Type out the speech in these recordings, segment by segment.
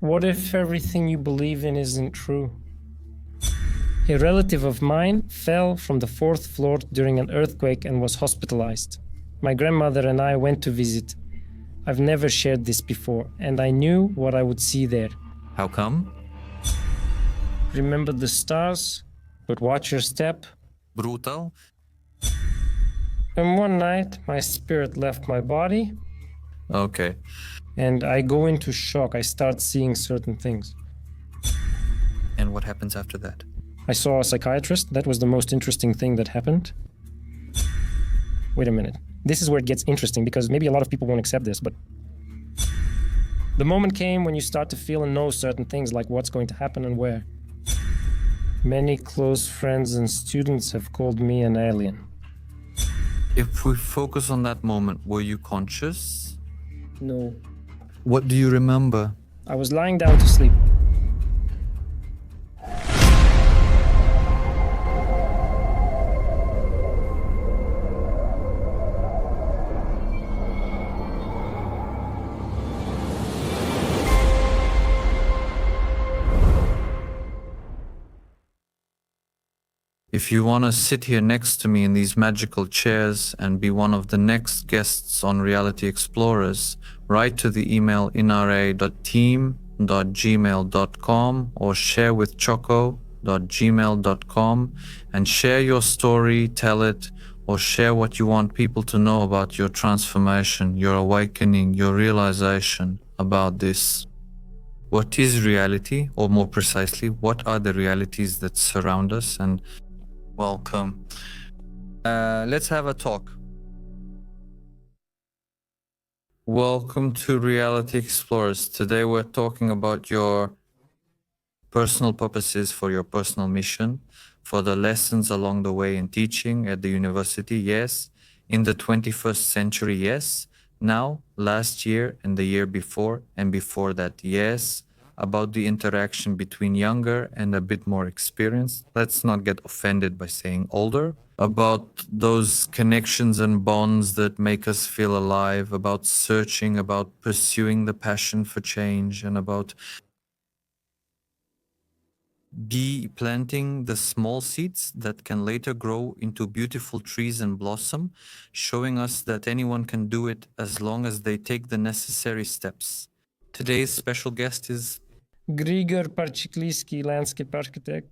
What if everything you believe in isn't true? A relative of mine fell from the 4th floor during an earthquake and was hospitalized. My grandmother and I went to visit. I've never shared this before, and I knew what I would see there. How come? Remember the stars, but watch your step. Brutal? And one night, my spirit left my body, Okay. and I go into shock. I start seeing certain things. And what happens after that? I saw a psychiatrist. That was the most interesting thing that happened. Wait a minute. This is where it gets interesting, because maybe a lot of people won't accept this, but the moment came when you start to feel and know certain things, like what's going to happen and where. Many close friends and students have called me an alien. If we focus on that moment, were you conscious? No. What do you remember? I was lying down to sleep. If you want to sit here next to me in these magical chairs and be one of the next guests on Reality Explorers, write to the email inra.team.gmail.com or sharewithchoco.gmail.com and share your story, tell it, or share what you want people to know about your transformation, your awakening, your realization about this. What is reality, or more precisely, what are the realities that surround us? And welcome. Let's have a talk. Welcome to Reality Explorers. Today we're talking about your personal purposes for your personal mission, for the lessons along the way in teaching at the university, yes. In the 21st century, yes. Now, last year and the year before and before that, yes. About the interaction between younger and a bit more experienced. Let's not get offended by saying older. About those connections and bonds that make us feel alive, about searching, about pursuing the passion for change, and about planting the small seeds that can later grow into beautiful trees and blossom, showing us that anyone can do it as long as they take the necessary steps. Today's special guest is Grigor Parchikliski, landscape architect.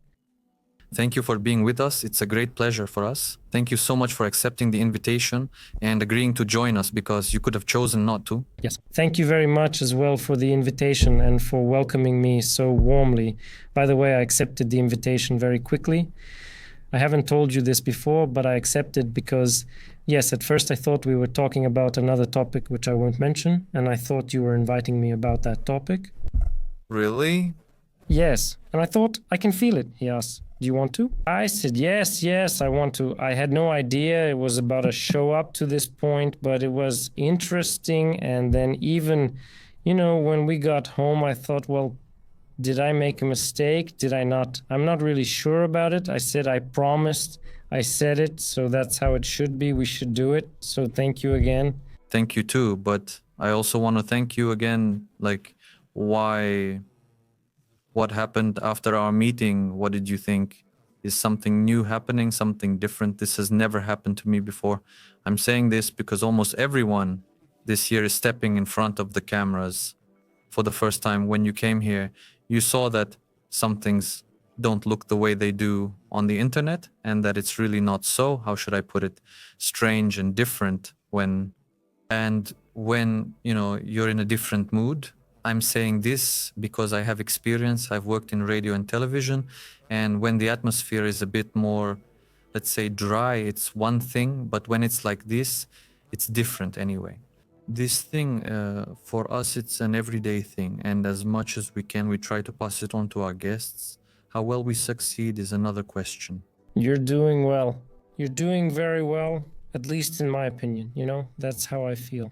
Thank you for being with us. It's a great pleasure for us. Thank you so much for accepting the invitation and agreeing to join us, because you could have chosen not to. Yes. Thank you very much as well for the invitation and for welcoming me so warmly. By the way, I accepted the invitation very quickly. I haven't told you this before, but I accepted because, yes, at first I thought we were talking about another topic, which I won't mention, and I thought you were inviting me about that topic. Really? Yes, and I thought, I can feel it, he asked. Do you want to? I said, yes, I want to. I had no idea it was about a show up to this point, but it was interesting. And then even, when we got home, I thought, well, did I make a mistake? Did I not? I'm not really sure about it. I said, I promised, I said it, so that's how it should be. We should do it. So thank you again. Thank you too, but I also want to thank you again, what happened after our meeting? What did you think? Is something new happening, something different? This has never happened to me before. I'm saying this because almost everyone this year is stepping in front of the cameras for the first time. When you came here, you saw that some things don't look the way they do on the internet, and that it's really not so, how should I put it, strange and different when you're in a different mood. I'm saying this because I have experience. I've worked in radio and television, and when the atmosphere is a bit more, let's say, dry, it's one thing, but when it's like this, it's different anyway. This thing, for us, it's an everyday thing, and as much as we can, we try to pass it on to our guests. How well we succeed is another question. You're doing well. You're doing very well, at least in my opinion, that's how I feel.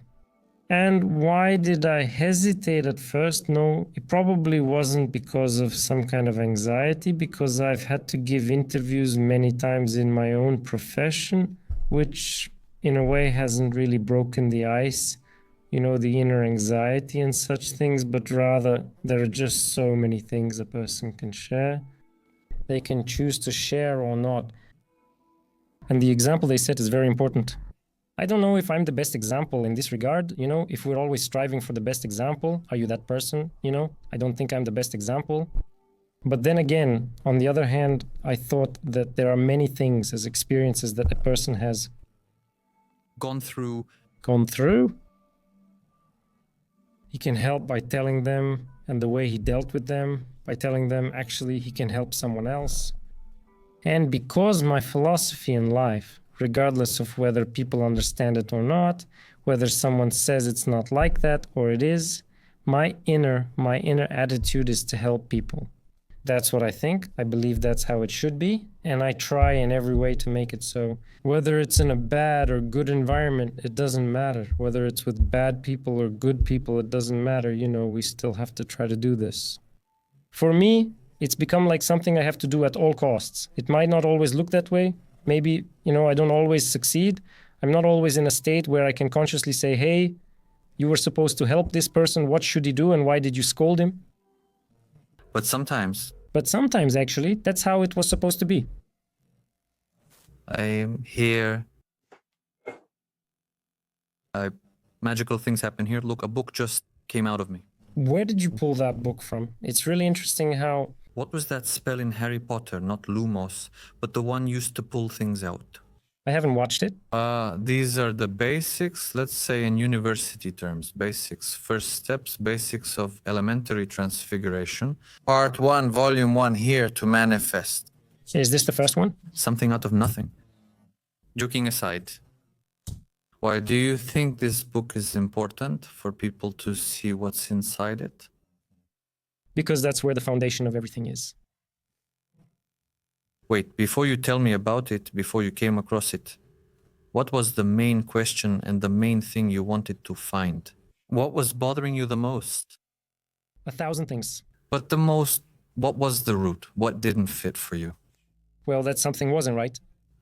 And why did I hesitate at first? No, it probably wasn't because of some kind of anxiety, because I've had to give interviews many times in my own profession, which in a way hasn't really broken the ice. the inner anxiety and such things, but rather there are just so many things a person can share. They can choose to share or not. And the example they set is very important. I don't know if I'm the best example in this regard, if we're always striving for the best example. Are you that person? I don't think I'm the best example. But then again, on the other hand, I thought that there are many things as experiences that a person has Gone through. He can help by telling them, and the way he dealt with them, by telling them actually he can help someone else. And because my philosophy in life, regardless of whether people understand it or not, whether someone says it's not like that or it is, my inner attitude is to help people. That's what I think. I believe that's how it should be, and I try in every way to make it so. Whether it's in a bad or good environment, it doesn't matter. Whether it's with bad people or good people, it doesn't matter. We still have to try to do this. For me, it's become like something I have to do at all costs. It might not always look that way. Maybe, I don't always succeed. I'm not always in a state where I can consciously say, hey, you were supposed to help this person. What should he do and why did you scold him? But sometimes, actually, that's how it was supposed to be. I'm here. Magical things happen here. Look, a book just came out of me. Where did you pull that book from? It's really interesting how... What was that spell in Harry Potter? Not Lumos, but the one used to pull things out. I haven't watched it. These are the basics, let's say in university terms. Basics, first steps, basics of elementary transfiguration. Part 1, volume 1, here to manifest. Is this the first one? Something out of nothing. Joking aside, why do you think this book is important for people to see what's inside it? Because that's where the foundation of everything is. Wait, before you tell me about it, before you came across it, what was the main question and the main thing you wanted to find? What was bothering you the most? 1,000 things. But what was the root? What didn't fit for you? Well, that something wasn't right.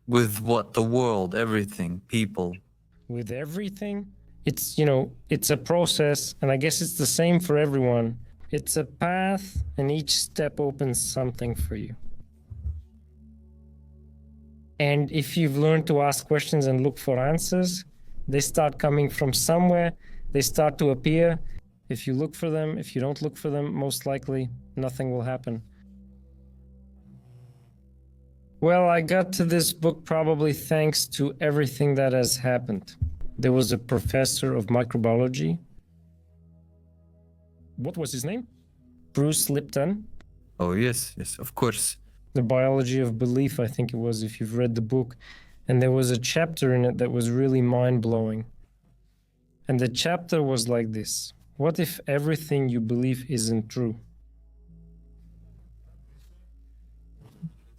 With what? The world, everything, people. With everything? It's, it's a process, and I guess it's the same for everyone. It's a path, and each step opens something for you. And if you've learned to ask questions and look for answers, they start coming from somewhere, they start to appear. If you look for them, if you don't look for them, most likely nothing will happen. Well, I got to this book probably thanks to everything that has happened. There was a professor of microbiology. What was his name? Bruce Lipton. Oh, yes, of course. The Biology of Belief, I think it was, if you've read the book. And there was a chapter in it that was really mind-blowing. And the chapter was like this. What if everything you believe isn't true?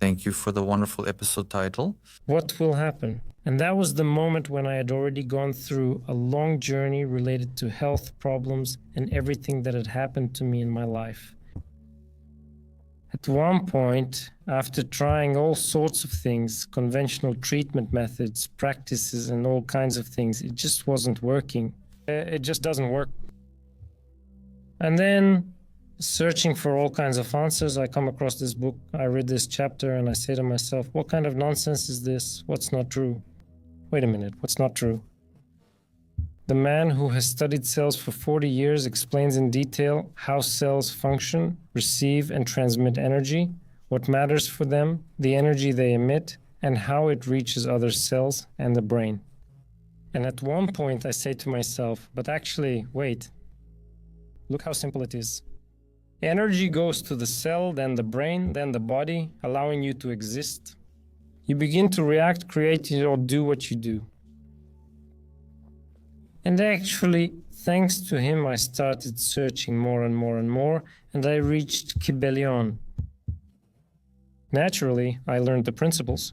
Thank you for the wonderful episode title. What will happen? And that was the moment when I had already gone through a long journey related to health problems and everything that had happened to me in my life. At one point, after trying all sorts of things, conventional treatment methods, practices, and all kinds of things, it just wasn't working. It just doesn't work. And then, searching for all kinds of answers, I come across this book. I read this chapter and I say to myself, what kind of nonsense is this? What's not true? Wait a minute, what's not true? The man who has studied cells for 40 years explains in detail how cells function, receive and transmit energy, what matters for them, the energy they emit, and how it reaches other cells and the brain. And at one point I say to myself, but actually, wait, look how simple it is. Energy goes to the cell, then the brain, then the body, allowing you to exist. You begin to react, create, or do what you do. And actually, thanks to him, I started searching more and more and more, and I reached Kybalion. Naturally, I learned the principles.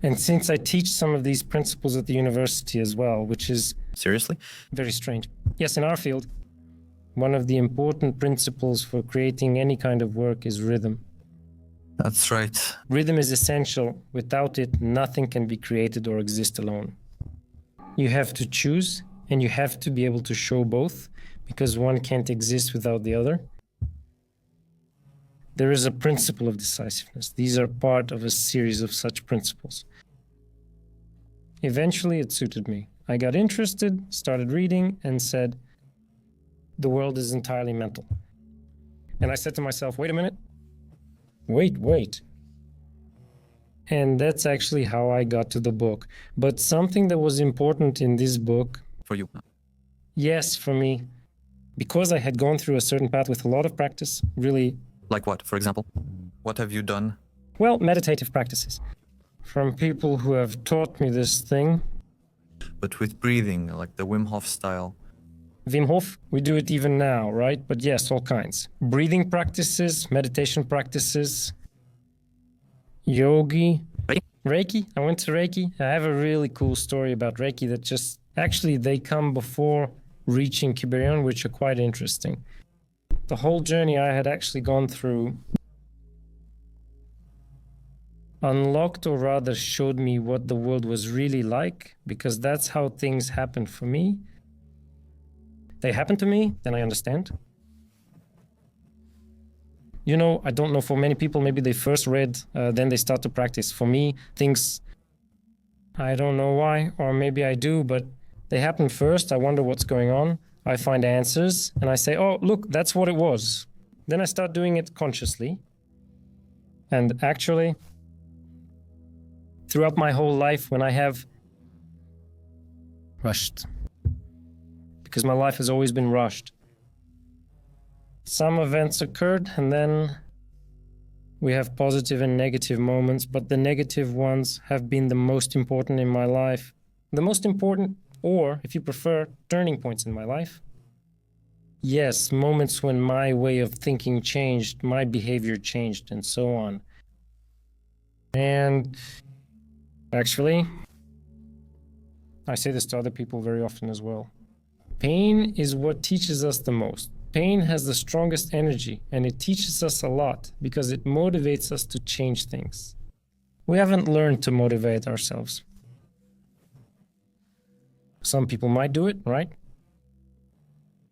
And since I teach some of these principles at the university as well, which is... Seriously? Very strange. Yes, in our field, one of the important principles for creating any kind of work is rhythm. That's right. Rhythm is essential. Without it, nothing can be created or exist alone. You have to choose, and you have to be able to show both because one can't exist without the other. There is a principle of decisiveness. These are part of a series of such principles. Eventually, it suited me. I got interested, started reading, and said, the world is entirely mental. And I said to myself, wait a minute. Wait. And that's actually how I got to the book. But something that was important in this book... For you? Yes, for me. Because I had gone through a certain path with a lot of practice, really... Like what, for example? What have you done? Well, meditative practices. From people who have taught me this thing. But with breathing, like the Wim Hof style. Wim Hof, we do it even now, right? But yes, all kinds. Breathing practices, meditation practices, yogi, Reiki. I went to Reiki. I have a really cool story about Reiki that just... Actually, they come before reaching Kybalion, which are quite interesting. The whole journey I had actually gone through unlocked, or rather showed me what the world was really like, because that's how things happened for me. They happen to me, then I understand. You know, I don't know, for many people, maybe they first read, then they start to practice. For me, things, I don't know why, or maybe I do, but they happen first. I wonder what's going on. I find answers, and I say, oh, look, that's what it was. Then I start doing it consciously. And actually, throughout my whole life, when I have rushed, because my life has always been rushed. Some events occurred, and then we have positive and negative moments, but the negative ones have been the most important in my life. The most important, or if you prefer, turning points in my life. Yes, moments when my way of thinking changed, my behavior changed, and so on. And actually, I say this to other people very often as well. Pain is what teaches us the most. Pain has the strongest energy, and it teaches us a lot because it motivates us to change things. We haven't learned to motivate ourselves. Some people might do it, right?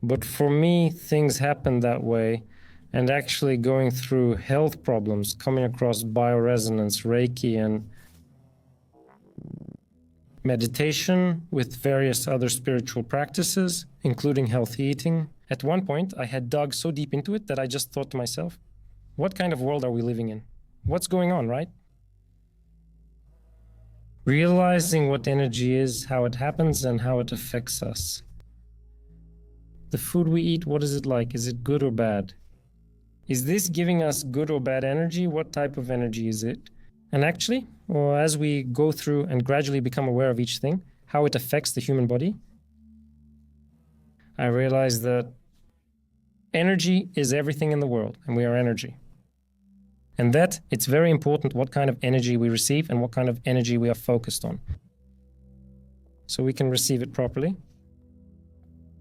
But for me, things happen that way, and actually going through health problems, coming across bioresonance, Reiki, and meditation with various other spiritual practices, including healthy eating. At one point, I had dug so deep into it that I just thought to myself, what kind of world are we living in? What's going on, right? Realizing what energy is, how it happens, and how it affects us. The food we eat, what is it like? Is it good or bad? Is this giving us good or bad energy? What type of energy is it? And actually, or as we go through and gradually become aware of each thing, how it affects the human body, I realized that energy is everything in the world, and we are energy. And that it's very important what kind of energy we receive and what kind of energy we are focused on, so we can receive it properly.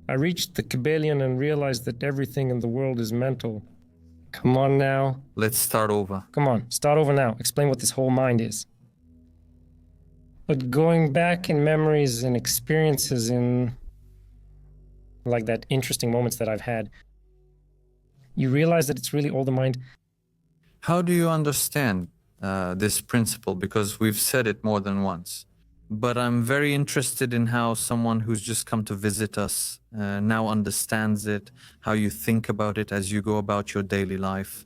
I reached the Kybalion and realized that everything in the world is mental. Come on now. Let's start over. Come on, start over now. Explain what this whole mind is. But going back in memories and experiences in like that interesting moments that I've had, you realize that it's really all the mind. How do you understand this principle? Because we've said it more than once. But I'm very interested in how someone who's just come to visit us now understands it, how you think about it as you go about your daily life.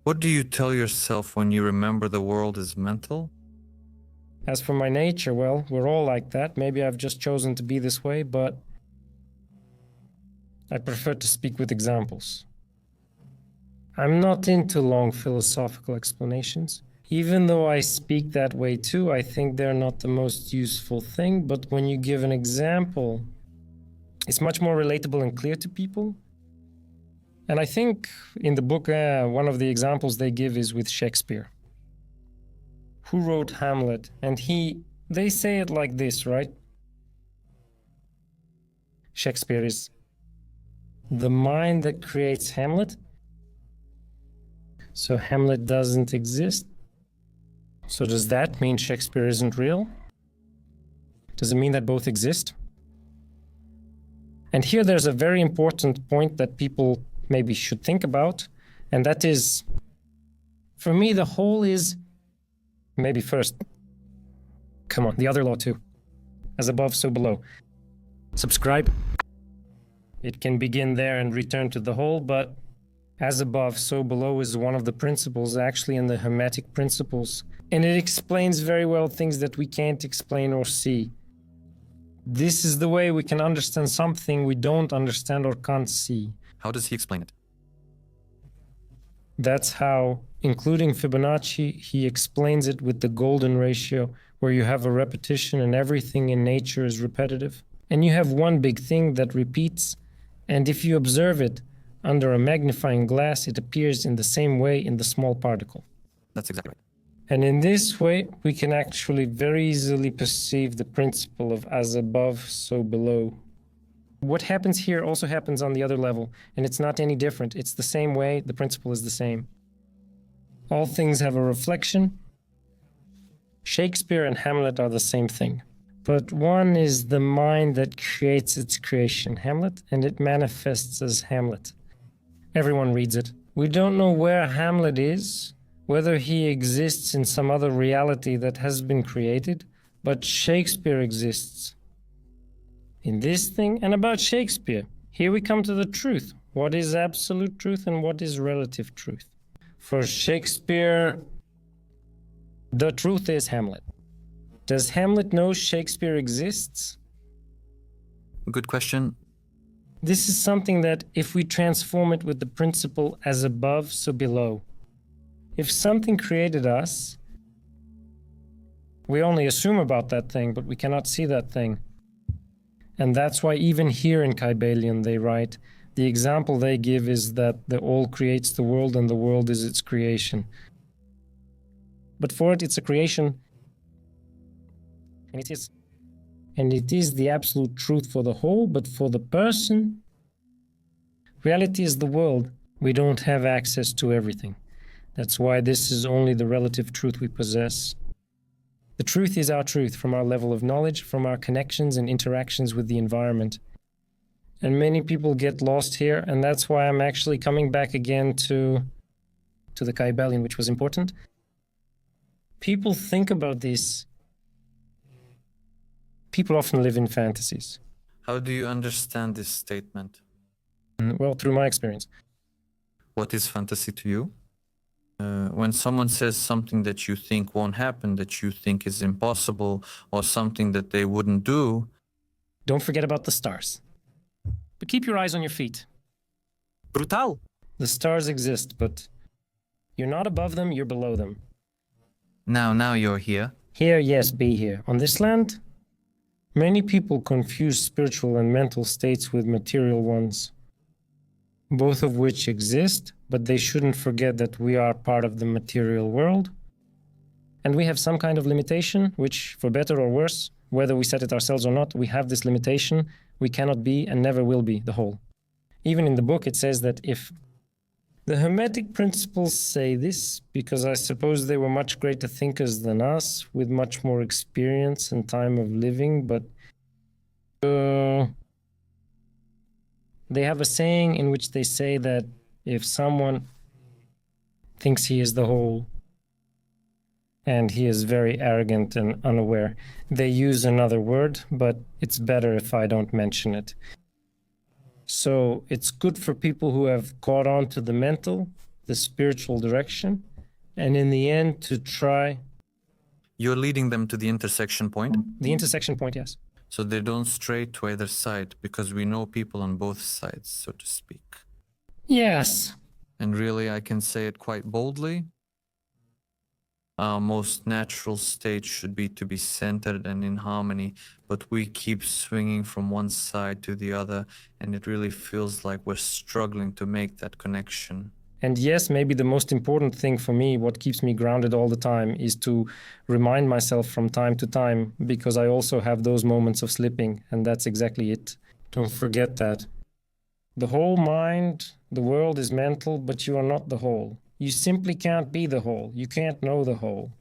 What do you tell yourself when you remember the world is mental? As for my nature, well, we're all like that. Maybe I've just chosen to be this way, but I prefer to speak with examples. I'm not into long philosophical explanations. Even though I speak that way too, I think they're not the most useful thing, but when you give an example, it's much more relatable and clear to people. And I think in the book, one of the examples they give is with Shakespeare, who wrote Hamlet, and they say it like this, right? Shakespeare is the mind that creates Hamlet. So Hamlet doesn't exist. So does that mean Shakespeare isn't real? Does it mean that both exist? And here there's a very important point that people maybe should think about, and that is, for me, the whole is, maybe first, come on, the other law too. As above, so below. Subscribe. It can begin there and return to the whole, but as above, so below is one of the principles actually in the Hermetic principles. And it explains very well things that we can't explain or see. This is the way we can understand something we don't understand or can't see. How does he explain it? That's how, including Fibonacci, he explains it with the golden ratio, where you have a repetition and everything in nature is repetitive. And you have one big thing that repeats, and if you observe it under a magnifying glass, it appears in the same way in the small particle. That's exactly right. And in this way, we can actually very easily perceive the principle of as above, so below. What happens here also happens on the other level, and it's not any different. It's the same way, the principle is the same. All things have a reflection. Shakespeare and Hamlet are the same thing. But one is the mind that creates its creation, Hamlet, and it manifests as Hamlet. Everyone reads it. We don't know where Hamlet is, whether he exists in some other reality that has been created, but Shakespeare exists. In this thing, and about Shakespeare, here we come to the truth. What is absolute truth and what is relative truth? For Shakespeare, the truth is Hamlet. Does Hamlet know Shakespeare exists? Good question. This is something that if we transform it with the principle as above, so below. If something created us, we only assume about that thing, but we cannot see that thing. And that's why even here in Kybalion they write, the example they give is that the all creates the world and the world is its creation. But for it, it's a creation, and it is the absolute truth for the whole, but for the person, reality is the world. We don't have access to everything. That's why this is only the relative truth we possess. The truth is our truth from our level of knowledge, from our connections and interactions with the environment. And many people get lost here, and that's why I'm actually coming back again to the Kybalion, which was important. People think about this. People often live in fantasies. How do you understand this statement? Well, through my experience. What is fantasy to you? When someone says something that you think won't happen, that you think is impossible, or something that they wouldn't do. Don't forget about the stars. But keep your eyes on your feet. Brutal. The stars exist, but you're not above them, you're below them. Now you're here. Here, yes, be here. On this land, many people confuse spiritual and mental states with material ones, both of which exist, but they shouldn't forget that we are part of the material world. And we have some kind of limitation, which, for better or worse, whether we set it ourselves or not, we have this limitation. We cannot be and never will be the whole. Even in the book, it says that if the Hermetic principles say this, because I suppose they were much greater thinkers than us, with much more experience and time of living, but they have a saying in which they say that if someone thinks he is the whole and he is very arrogant and unaware, they use another word, but it's better if I don't mention it. So it's good for people who have caught on to the mental, the spiritual direction, and in the end to try... You're leading them to the intersection point? The intersection point, yes. So they don't stray to either side, because we know people on both sides, so to speak. Yes. And really, I can say it quite boldly. Our most natural state should be to be centered and in harmony, but we keep swinging from one side to the other, and it really feels like we're struggling to make that connection. And yes, maybe the most important thing for me, what keeps me grounded all the time, is to remind myself from time to time, because I also have those moments of slipping, and that's exactly it. Don't forget that. The whole mind, the world is mental, but you are not the whole. You simply can't be the whole. You can't know the whole.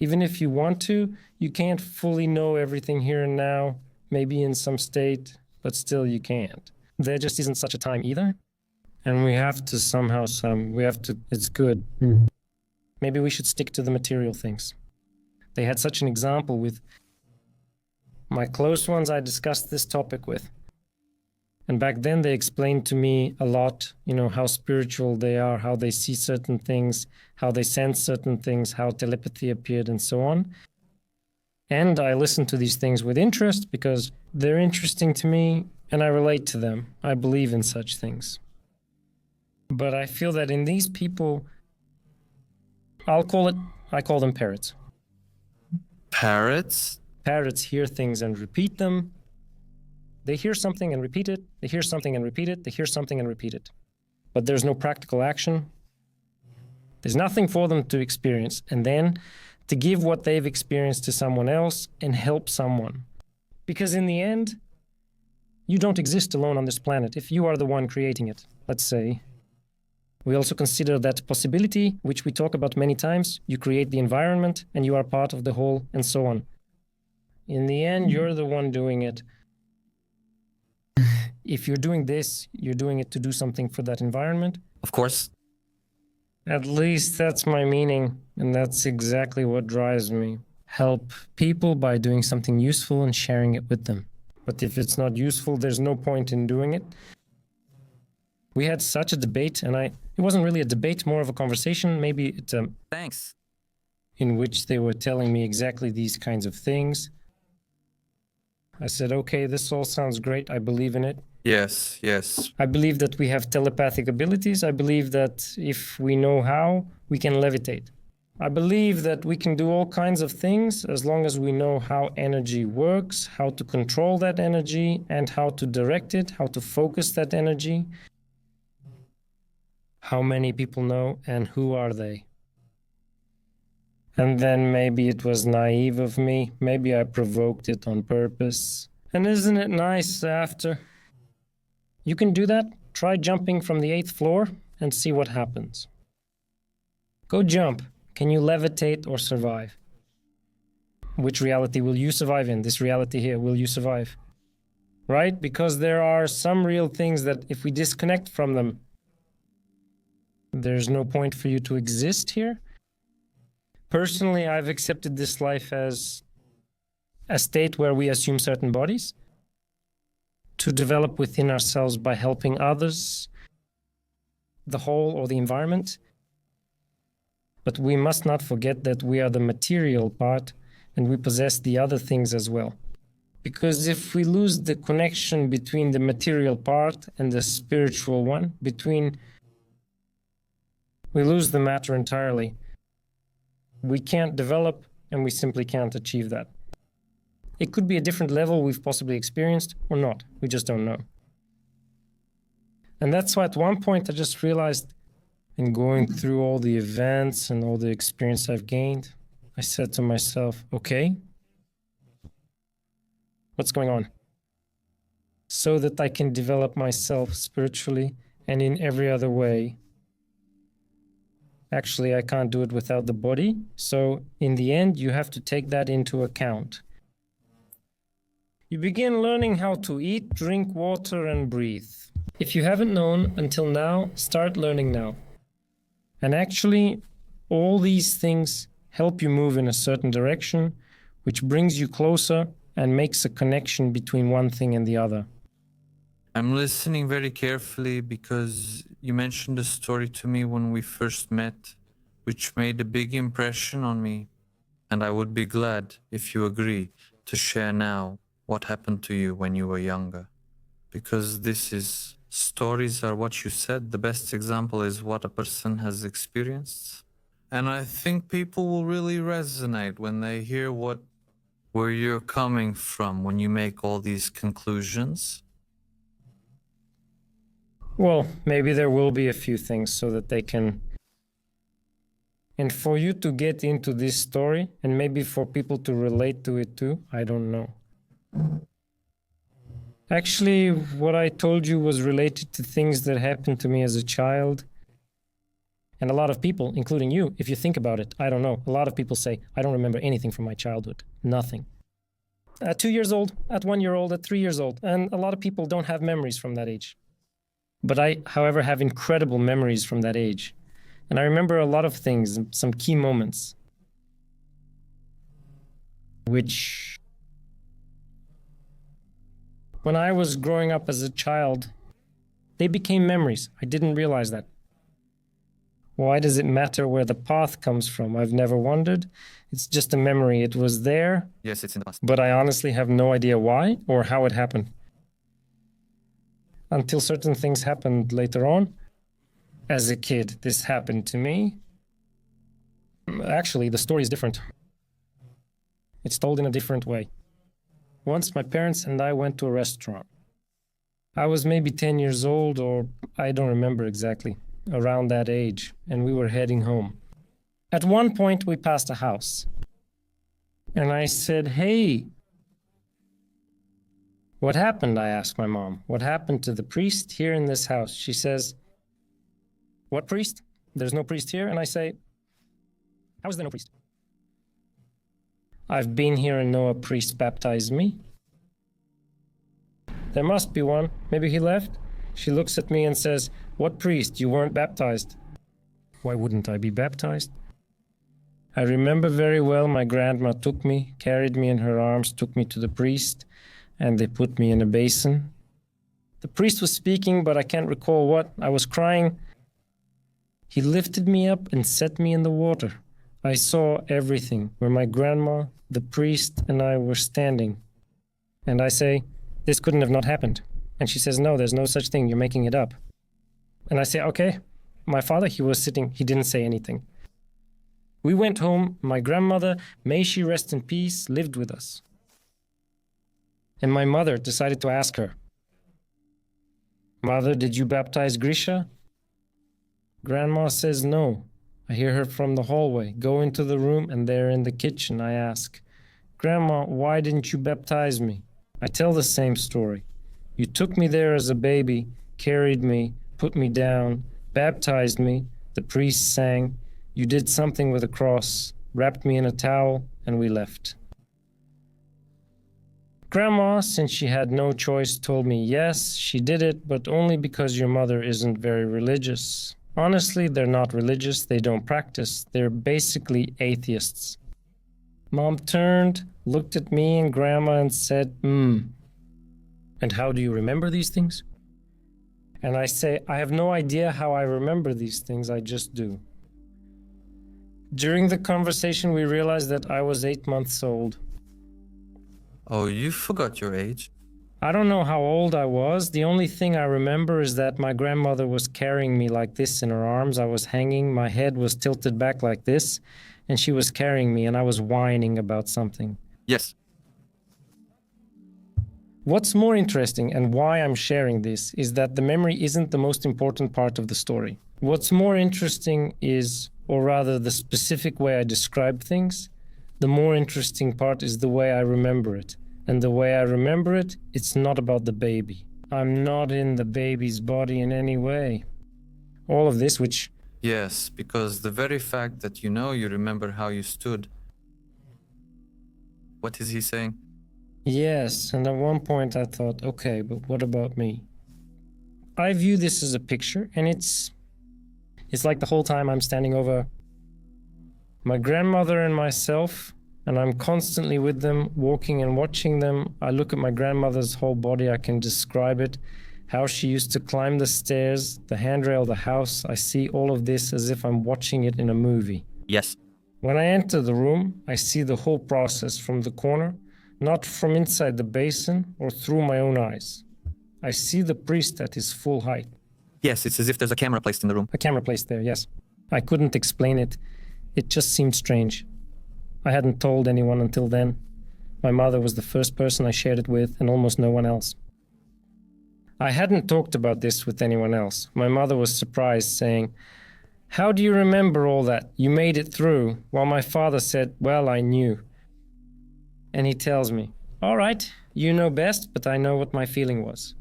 Even if you want to, you can't fully know everything here and now, maybe in some state, but still you can't. there just isn't such a time either. And we have to it's good. Maybe we should stick to the material things. They had such an example with my close ones I discussed this topic with. And back then they explained to me a lot, how spiritual they are, how they see certain things, how they sense certain things, how telepathy appeared and so on. And I listen to these things with interest because they're interesting to me and I relate to them. I believe in such things. But I feel that in these people, I call them parrots. Parrots? Parrots hear things and repeat them. They hear something and repeat it. They hear something and repeat it. They hear something and repeat it. But there's no practical action. There's nothing for them to experience. And then to give what they've experienced to someone else and help someone. Because in the end, you don't exist alone on this planet if you are the one creating it, let's say. We also consider that possibility, which we talk about many times. You create the environment and you are part of the whole and so on. In the end, you're the one doing it. If you're doing this, you're doing it to do something for that environment. Of course. At least that's my meaning, and that's exactly what drives me. Help people by doing something useful and sharing it with them. But if it's not useful, there's no point in doing it. We had such a debate, and it wasn't really a debate, more of a conversation. Maybe it's Thanks. in which they were telling me exactly these kinds of things. I said, okay, this all sounds great. I believe in it. Yes. I believe that we have telepathic abilities. I believe that if we know how, we can levitate. I believe that we can do all kinds of things as long as we know how energy works, how to control that energy, and how to direct it, how to focus that energy. How many people know, and who are they? And then maybe it was naive of me. Maybe I provoked it on purpose. And isn't it nice after? You can do that. Try jumping from the 8th floor and see what happens. Go jump. Can you levitate or survive? Which reality will you survive in? This reality here, will you survive? Right? Because there are some real things that if we disconnect from them, there's no point for you to exist here. Personally, I've accepted this life as a state where we assume certain bodies to develop within ourselves by helping others, the whole or the environment. But we must not forget that we are the material part and we possess the other things as well. Because if we lose the connection between the material part and the spiritual one, we lose the matter entirely. We can't develop and we simply can't achieve that. It could be a different level we've possibly experienced or not. We just don't know. And that's why at one point I just realized in going through all the events and all the experience I've gained, I said to myself, okay, what's going on? So that I can develop myself spiritually and in every other way. Actually, I can't do it without the body. So in the end, you have to take that into account. You begin learning how to eat, drink water, and breathe. If you haven't known until now, start learning now. And actually, all these things help you move in a certain direction, which brings you closer and makes a connection between one thing and the other. I'm listening very carefully because you mentioned a story to me when we first met, which made a big impression on me. And I would be glad if you agree to share now what happened to you when you were younger. Because stories are what you said. The best example is what a person has experienced. And I think people will really resonate when they hear where you're coming from when you make all these conclusions. Well, maybe there will be a few things so that they can... And for you to get into this story, and maybe for people to relate to it too, I don't know. Actually, what I told you was related to things that happened to me as a child. And a lot of people, including you, if you think about it, I don't know. A lot of people say, I don't remember anything from my childhood. Nothing. At 2 years old, at 1 year old, at 3 years old. And a lot of people don't have memories from that age. But I, however, have incredible memories from that age. And I remember a lot of things, some key moments, which, when I was growing up as a child, they became memories. I didn't realize that. Why does it matter where the path comes from? I've never wondered. It's just a memory. It was there. Yes, it's in the past. But I honestly have no idea why or how it happened. Until certain things happened later on. As a kid, this happened to me. Actually, the story is different. It's told in a different way. Once my parents and I went to a restaurant. I was maybe 10 years old, or I don't remember exactly, around that age, and we were heading home. At one point, we passed a house. And I said, "Hey, what happened?" I asked my mom. "What happened to the priest here in this house?" She says, "What priest? There's no priest here." And I say, "How is there no priest?" "I've been here and no priest baptized me." "There must be one. Maybe he left." She looks at me and says, "What priest? You weren't baptized." Why wouldn't I be baptized? I remember very well my grandma took me, carried me in her arms, took me to the priest, and they put me in a basin. The priest was speaking, but I can't recall what. I was crying. He lifted me up and set me in the water. I saw everything, where my grandma, the priest, and I were standing. And I say, "This couldn't have not happened." And she says, "No, there's no such thing. You're making it up." And I say, "Okay." My father, he was sitting. He didn't say anything. We went home. My grandmother, may she rest in peace, lived with us. And my mother decided to ask her, "Mother, did you baptize Grisha?" Grandma says no. I hear her from the hallway, go into the room, and there in the kitchen I ask, "Grandma, why didn't you baptize me?" I tell the same story. "You took me there as a baby, carried me, put me down, baptized me, the priest sang, you did something with a cross, wrapped me in a towel, and we left." Grandma, since she had no choice, told me yes, she did it, but only because your mother isn't very religious. Honestly, they're not religious, they don't practice, they're basically atheists. Mom turned, looked at me and Grandma and said, "And how do you remember these things?" And I say, "I have no idea how I remember these things, I just do." During the conversation, we realized that I was 8 months old. Oh, you forgot your age? I don't know how old I was. The only thing I remember is that my grandmother was carrying me like this in her arms. I was hanging, my head was tilted back like this, and she was carrying me, and I was whining about something. Yes. What's more interesting, and why I'm sharing this, is that the memory isn't the most important part of the story. What's more interesting is, or rather the specific way I describe things, the more interesting part is the way I remember it. And the way I remember it, it's not about the baby. I'm not in the baby's body in any way. All of this, which... Yes, because the very fact that you remember how you stood. What is he saying? Yes, and at one point I thought, okay, but what about me? I view this as a picture, and it's like the whole time I'm standing over my grandmother and myself, and I'm constantly with them, walking and watching them. I look at my grandmother's whole body, I can describe it, how she used to climb the stairs, the handrail of the house. I see all of this as if I'm watching it in a movie. Yes. When I enter the room, I see the whole process from the corner, not from inside the basin or through my own eyes. I see the priest at his full height. Yes, it's as if there's a camera placed in the room. A camera placed there, yes. I couldn't explain it. It just seemed strange. I hadn't told anyone until then. My mother was the first person I shared it with, and almost no one else. I hadn't talked about this with anyone else. My mother was surprised, saying, "How do you remember all that? You made it through." While my father said, "Well, I knew." And he tells me, "All right, you know best, but I know what my feeling was."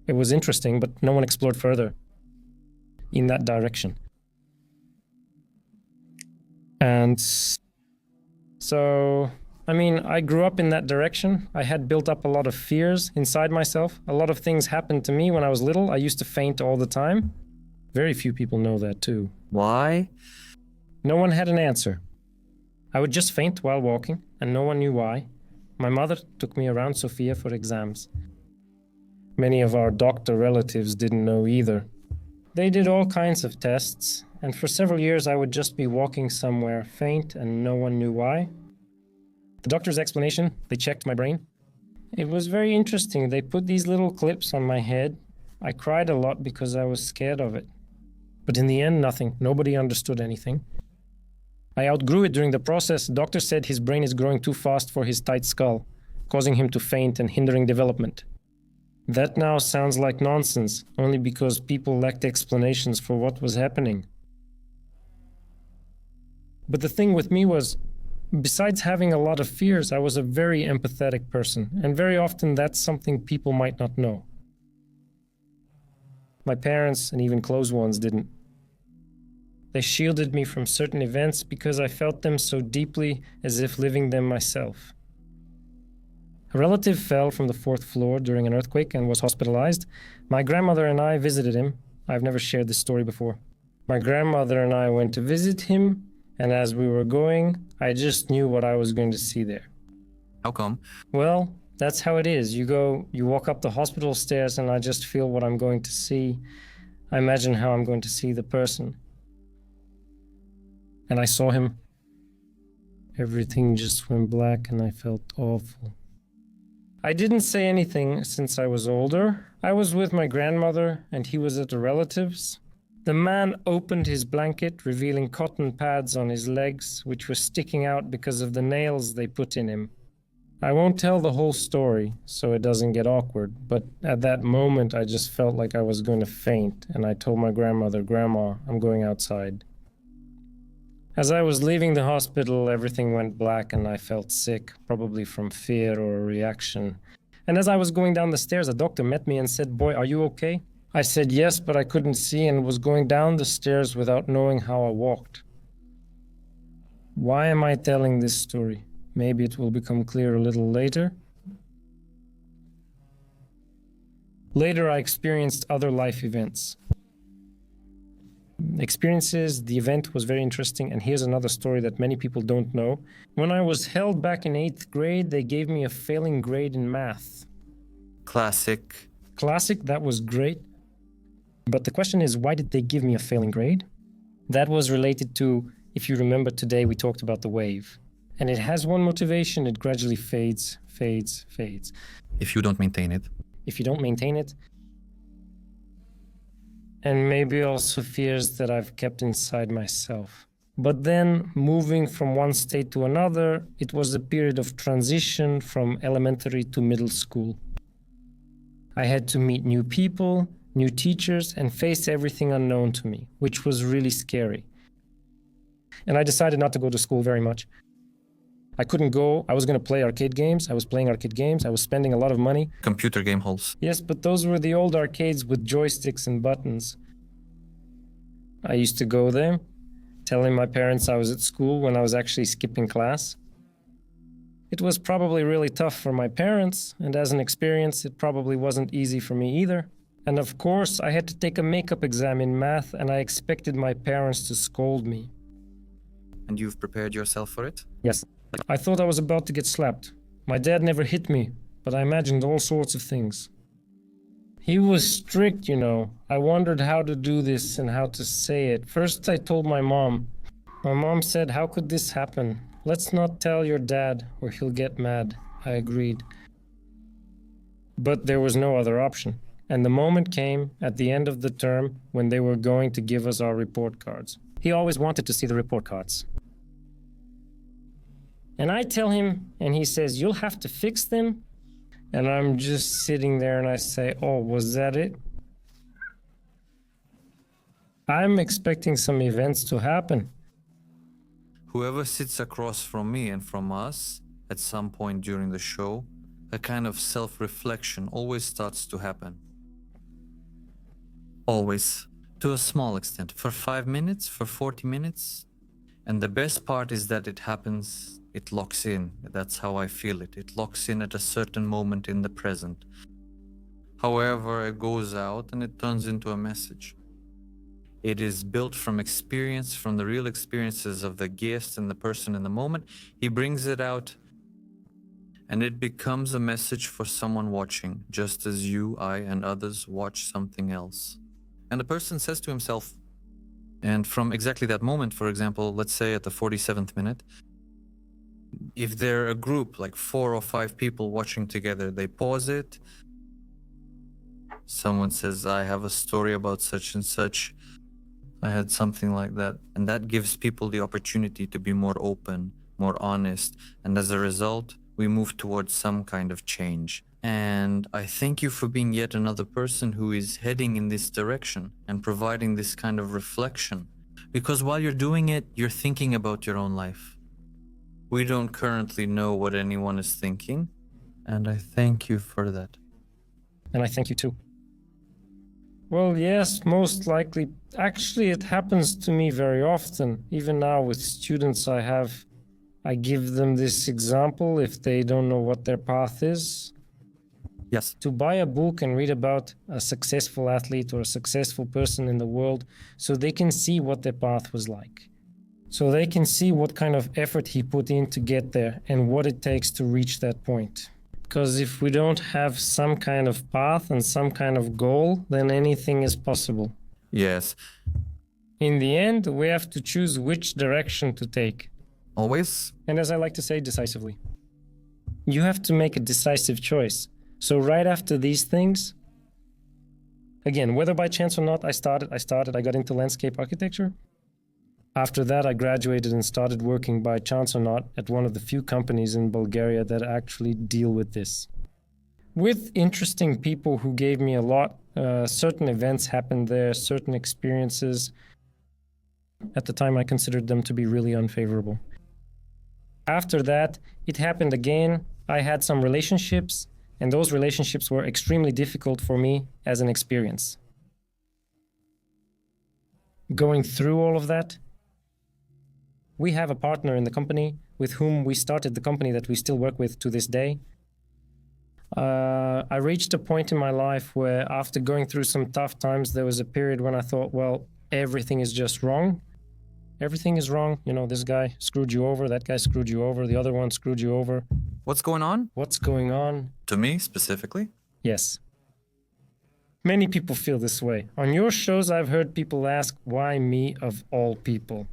It was interesting, but no one explored further in that direction. And so I mean, I grew up in that direction. I had built up a lot of fears inside myself. A lot of things happened to me when I was little. I used to faint all the time. Very few people know that too. Why? No one had an answer. I would just faint while walking, and no one knew why. My mother took me around Sofia for exams. Many of our doctor relatives didn't know either. They did all kinds of tests, and for several years I would just be walking somewhere, faint, and no one knew why. The doctor's explanation, they checked my brain. It was very interesting. They put these little clips on my head. I cried a lot because I was scared of it. But in the end, nothing. Nobody understood anything. I outgrew it during the process. The doctor said his brain is growing too fast for his tight skull, causing him to faint and hindering development. That now sounds like nonsense, only because people lacked explanations for what was happening. But the thing with me was, besides having a lot of fears, I was a very empathetic person, and very often that's something people might not know. My parents, and even close ones, didn't. They shielded me from certain events because I felt them so deeply, as if living them myself. A relative fell from the 4th floor during an earthquake and was hospitalized. My grandmother and I visited him. I've never shared this story before. My grandmother and I went to visit him, and as we were going, I just knew what I was going to see there. How come? Well, that's how it is. You walk up the hospital stairs, and I just feel what I'm going to see. I imagine how I'm going to see the person. And I saw him. Everything just went black, and I felt awful. I didn't say anything since I was older. I was with my grandmother, and he was at a relative's. The man opened his blanket, revealing cotton pads on his legs, which were sticking out because of the nails they put in him. I won't tell the whole story, so it doesn't get awkward, but at that moment I just felt like I was going to faint, and I told my grandmother, "Grandma, I'm going outside." As I was leaving the hospital, everything went black and I felt sick, probably from fear or a reaction. And as I was going down the stairs, a doctor met me and said, "Boy, are you okay?" I said yes, but I couldn't see and was going down the stairs without knowing how I walked. Why am I telling this story? Maybe it will become clear a little later. Later, I experienced other life events. The event was very interesting, and here's another story that many people don't know. When I was held back in 8th grade, they gave me a failing grade in math. Classic. Classic, that was great. But the question is, why did they give me a failing grade? That was related to, if you remember today, we talked about the wave. And it has one motivation, it gradually fades. If you don't maintain it. If you don't maintain it. And maybe also fears that I've kept inside myself. But then, moving from one state to another, it was a period of transition from elementary to middle school. I had to meet new people, new teachers, and face everything unknown to me, which was really scary. And I decided not to go to school very much. I couldn't go. I was going to play arcade games. I was playing arcade games. I was spending a lot of money. Computer game halls. Yes, but those were the old arcades with joysticks and buttons. I used to go there, telling my parents I was at school when I was actually skipping class. It was probably really tough for my parents, and as an experience, it probably wasn't easy for me either. And of course, I had to take a makeup exam in math, and I expected my parents to scold me. And you've prepared yourself for it? Yes. I thought I was about to get slapped. My dad never hit me, but I imagined all sorts of things. He was strict, you know. I wondered how to do this and how to say it. First, I told my mom. My mom said, "How could this happen? Let's not tell your dad or he'll get mad." I agreed. But there was no other option. And the moment came at the end of the term when they were going to give us our report cards. He always wanted to see the report cards. And I tell him, and he says, "You'll have to fix them." And I'm just sitting there and I say, "Oh, was that it?" I'm expecting some events to happen. Whoever sits across from me and from us at some point during the show, a kind of self-reflection always starts to happen. Always. To a small extent. For 5 minutes, for 40 minutes. And the best part is that it happens, it locks in. That's how I feel it. It locks in at a certain moment in the present. However, it goes out and it turns into a message. It is built from experience, from the real experiences of the guest and the person in the moment. He brings it out and it becomes a message for someone watching, just as you, I, and others watch something else. And the person says to himself, and from exactly that moment, for example, let's say at the 47th minute, if they're a group, like 4 or 5 people watching together, they pause it. Someone says, I have a story about such and such. I had something like that. And that gives people the opportunity to be more open, more honest. And as a result, we move towards some kind of change. And I thank you for being yet another person who is heading in this direction and providing this kind of reflection. Because while you're doing it, you're thinking about your own life. We don't currently know what anyone is thinking. And I thank you for that. And I thank you too. Well, yes, most likely. Actually, it happens to me very often. Even now with students I give them this example if they don't know what their path is. Yes. To buy a book and read about a successful athlete or a successful person in the world so they can see what their path was like. So they can see what kind of effort he put in to get there and what it takes to reach that point. Because if we don't have some kind of path and some kind of goal, then anything is possible. Yes. In the end, we have to choose which direction to take. Always? And as I like to say, decisively. You have to make a decisive choice. So right after these things, again, whether by chance or not, I got into landscape architecture. After that, I graduated and started working by chance or not at one of the few companies in Bulgaria that actually deal with this. With interesting people who gave me a lot, certain events happened there, certain experiences. At the time, I considered them to be really unfavorable. After that, it happened again. I had some relationships, and those relationships were extremely difficult for me as an experience. Going through all of that, we have a partner in the company with whom we started the company that we still work with to this day. I reached a point in my life where after going through some tough times, there was a period when I thought, well, everything is just wrong. Everything is wrong. You know, this guy screwed you over, that guy screwed you over, the other one screwed you over. What's going on? What's going on? To me, specifically? Yes. Many people feel this way. On your shows, I've heard people ask, why me of all people?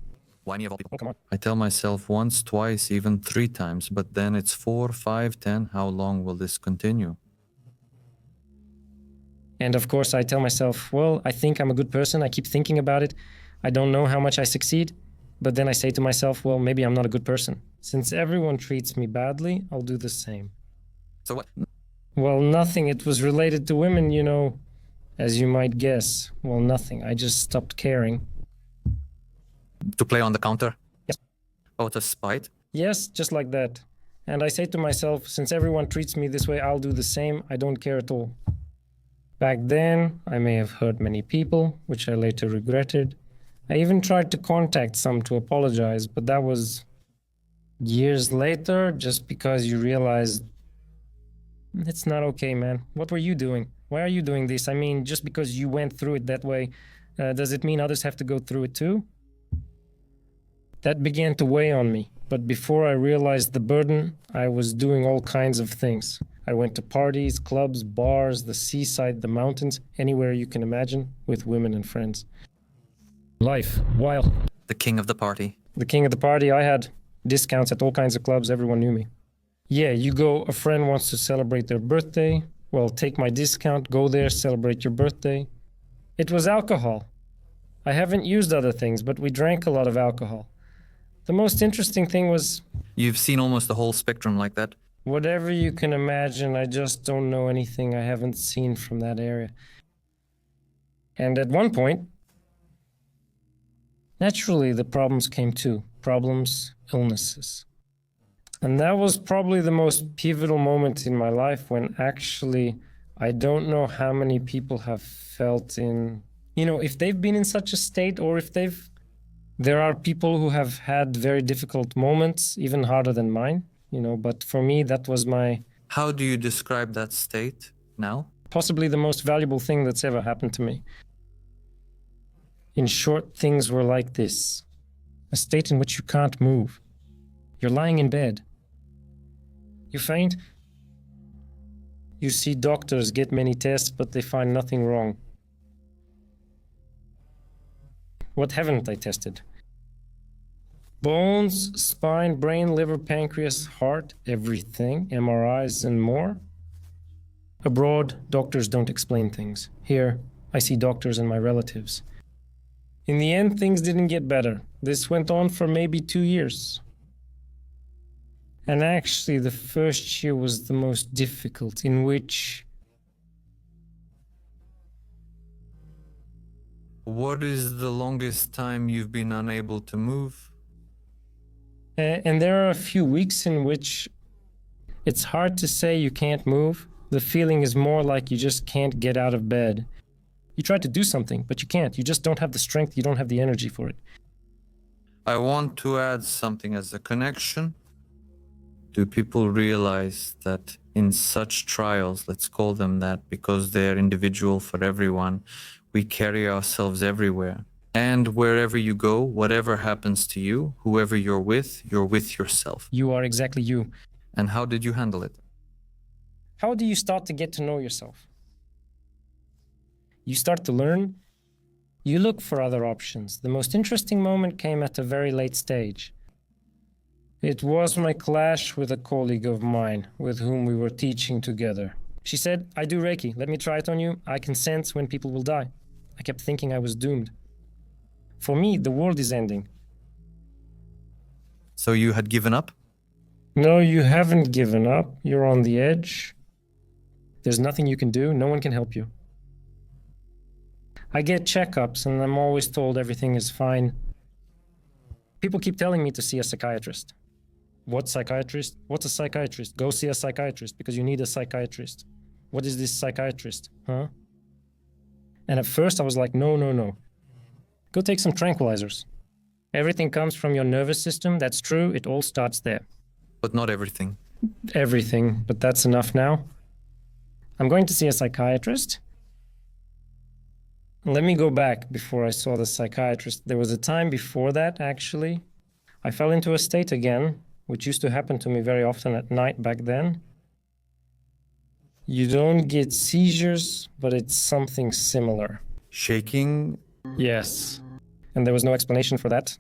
Why me of all people? Oh, come on. I tell myself once, twice, even 3 times, but then it's 4, 5, 10. How long will this continue? And of course, I tell myself, well, I think I'm a good person. I keep thinking about it. I don't know how much I succeed. But then I say to myself, well, maybe I'm not a good person. Since everyone treats me badly, I'll do the same. So what? Well, nothing. It was related to women, you know, as you might guess. Well, nothing. I just stopped caring. To play on the counter? Yes. Out of spite? Yes, just like that. And I say to myself, since everyone treats me this way, I'll do the same. I don't care at all. Back then, I may have hurt many people, which I later regretted. I even tried to contact some to apologize, but that was years later, just because you realize it's not okay, man. What were you doing? Why are you doing this? I mean, just because you went through it that way, does it mean others have to go through it too? That began to weigh on me, but before I realized the burden, I was doing all kinds of things. I went to parties, clubs, bars, the seaside, the mountains, anywhere you can imagine, with women and friends. Life, wild. The king of the party. The king of the party, I had discounts at all kinds of clubs, everyone knew me. Yeah, you go, a friend wants to celebrate their birthday, well, take my discount, go there, celebrate your birthday. It was alcohol. I haven't used other things, but we drank a lot of alcohol. The most interesting thing was... You've seen almost the whole spectrum like that. Whatever you can imagine, I just don't know anything I haven't seen from that area. And at one point, naturally, the problems came too. Problems, illnesses. And that was probably the most pivotal moment in my life when actually I don't know how many people have felt in, you know, if they've been in such a state or if they've There are people who have had very difficult moments, even harder than mine, but for me, that was How do you describe that state now? possibly the most valuable thing that's ever happened to me. In short, things were like this: a state in which you can't move. You're lying in bed. You faint. You see doctors, get many tests, but they find nothing wrong. What haven't I tested? Bones, spine, brain, liver, pancreas, heart, everything, MRIs and more. Abroad, doctors don't explain things. Here, I see doctors and my relatives. In the end, things didn't get better. This went on for maybe 2 years. And actually, the first year was the most difficult, in which... What is the longest time you've been unable to move? And there are a few weeks in which it's hard to say you can't move. The feeling is more like you just can't get out of bed. You try to do something, but you can't. You just don't have the strength, you don't have the energy for it. I want to add something as a connection. Do people realize that in such trials, let's call them that because they're individual for everyone, we carry ourselves everywhere. And wherever you go, whatever happens to you, whoever you're with yourself. You are exactly you. And how did you handle it? How do you start to get to know yourself? You start to learn. You look for other options. The most interesting moment came at a very late stage. It was my clash with a colleague of mine with whom we were teaching together. She said, "I do Reiki. Let me try it on you. I can sense when people will die." I kept thinking I was doomed. For me, the world is ending. So you had given up? No, you haven't given up. You're on the edge. There's nothing you can do. No one can help you. I get checkups and I'm always told everything is fine. People keep telling me to see a psychiatrist. What psychiatrist? What's a psychiatrist? Go see a psychiatrist because you need a psychiatrist. What is this psychiatrist? Huh? And at first I was like, no. Go take some tranquilizers. Everything comes from your nervous system. That's true. It all starts there. But not everything. Everything, but that's enough now. I'm going to see a psychiatrist. Let me go back before I saw the psychiatrist. There was a time before that, actually. I fell into a state again, which used to happen to me very often at night back then. You don't get seizures, but it's something similar. Shaking? Yes. And there was no explanation for that.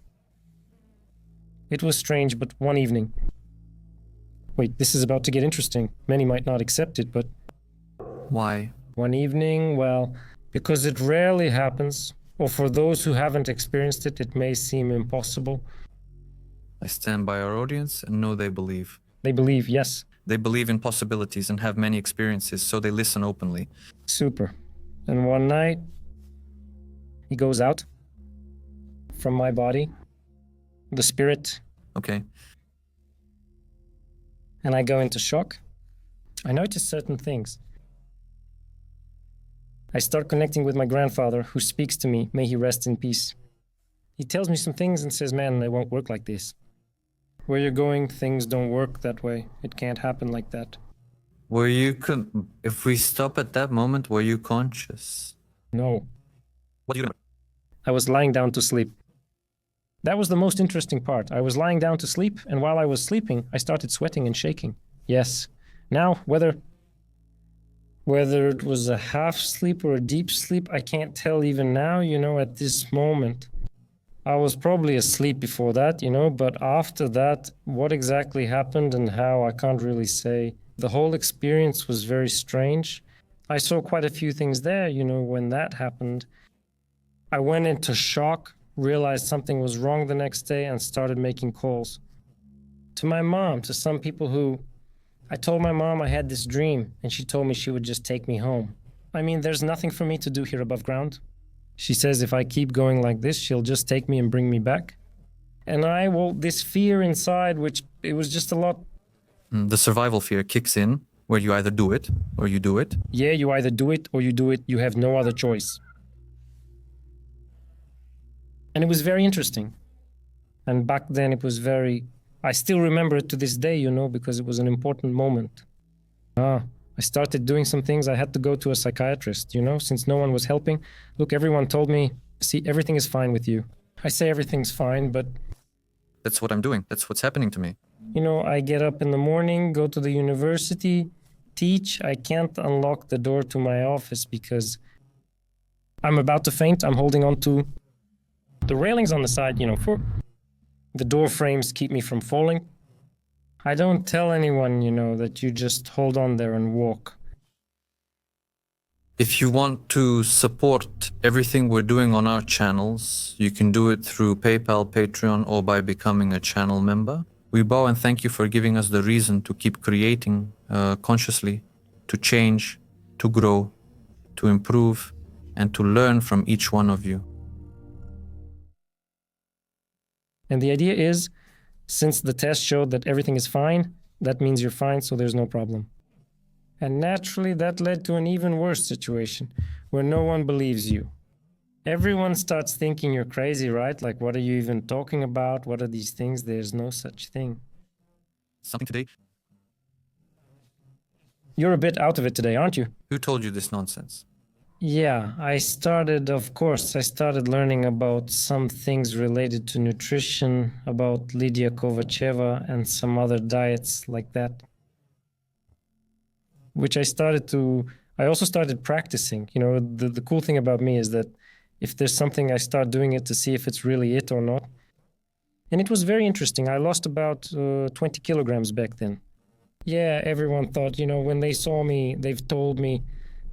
It was strange, but one evening... Wait, this is about to get interesting. Many might not accept it, but... Why? One evening, well, because it rarely happens, or for those who haven't experienced it, it may seem impossible. I stand by our audience and know they believe. They believe, yes. They believe in possibilities and have many experiences, so they listen openly. Super. And one night, he goes out from my body, the spirit. Okay. And I go into shock. I notice certain things. I start connecting with my grandfather, who speaks to me. May he rest in peace. He tells me some things and says, "Man, it won't work like this. Where you're going, things don't work that way. It can't happen like that." Were you if we stop at that moment, were you conscious? No. What do you remember? I was lying down to sleep. That was the most interesting part. I was lying down to sleep, and while I was sleeping, I started sweating and shaking. Yes. Now, whether it was a half sleep or a deep sleep, I can't tell even now, at this moment. I was probably asleep before that, but after that, what exactly happened and how, I can't really say. The whole experience was very strange. I saw quite a few things there, when that happened. I went into shock, realized something was wrong the next day, and started making calls. To my mom, to some people who... I told my mom I had this dream, and she told me she would just take me home. I mean, there's nothing for me to do here above ground. She says if I keep going like this, she'll just take me and bring me back. And this fear inside, which it was just a lot... The survival fear kicks in, where you either do it, or you do it. Yeah, you either do it, or you do it. You have no other choice. And it was very interesting. And back then it was I still remember it to this day, because it was an important moment. I started doing some things. I had to go to a psychiatrist, since no one was helping. Look, everyone told me, see, everything is fine with you. I say everything's fine, but... That's what I'm doing. That's what's happening to me. I get up in the morning, go to the university, teach. I can't unlock the door to my office because I'm about to faint. I'm holding on to the railings on the side, for the door frames keep me from falling. I don't tell anyone, that you just hold on there and walk. If you want to support everything we're doing on our channels, you can do it through PayPal, Patreon, or by becoming a channel member. We bow and thank you for giving us the reason to keep creating consciously, to change, to grow, to improve, and to learn from each one of you. And the idea is, since the test showed that everything is fine, that means you're fine, so there's no problem. And naturally, that led to an even worse situation, where no one believes you. Everyone starts thinking you're crazy, right? Like, what are you even talking about? What are these things? There's no such thing. Something today? You're a bit out of it today, aren't you? Who told you this nonsense? Yeah, I started learning about some things related to nutrition, about Lydia Kovacheva and some other diets like that. Which I also started practicing. The cool thing about me is that if there's something, I start doing it to see if it's really it or not. And it was very interesting. I lost about 20 kilograms back then. Yeah, everyone thought, when they saw me, they've told me,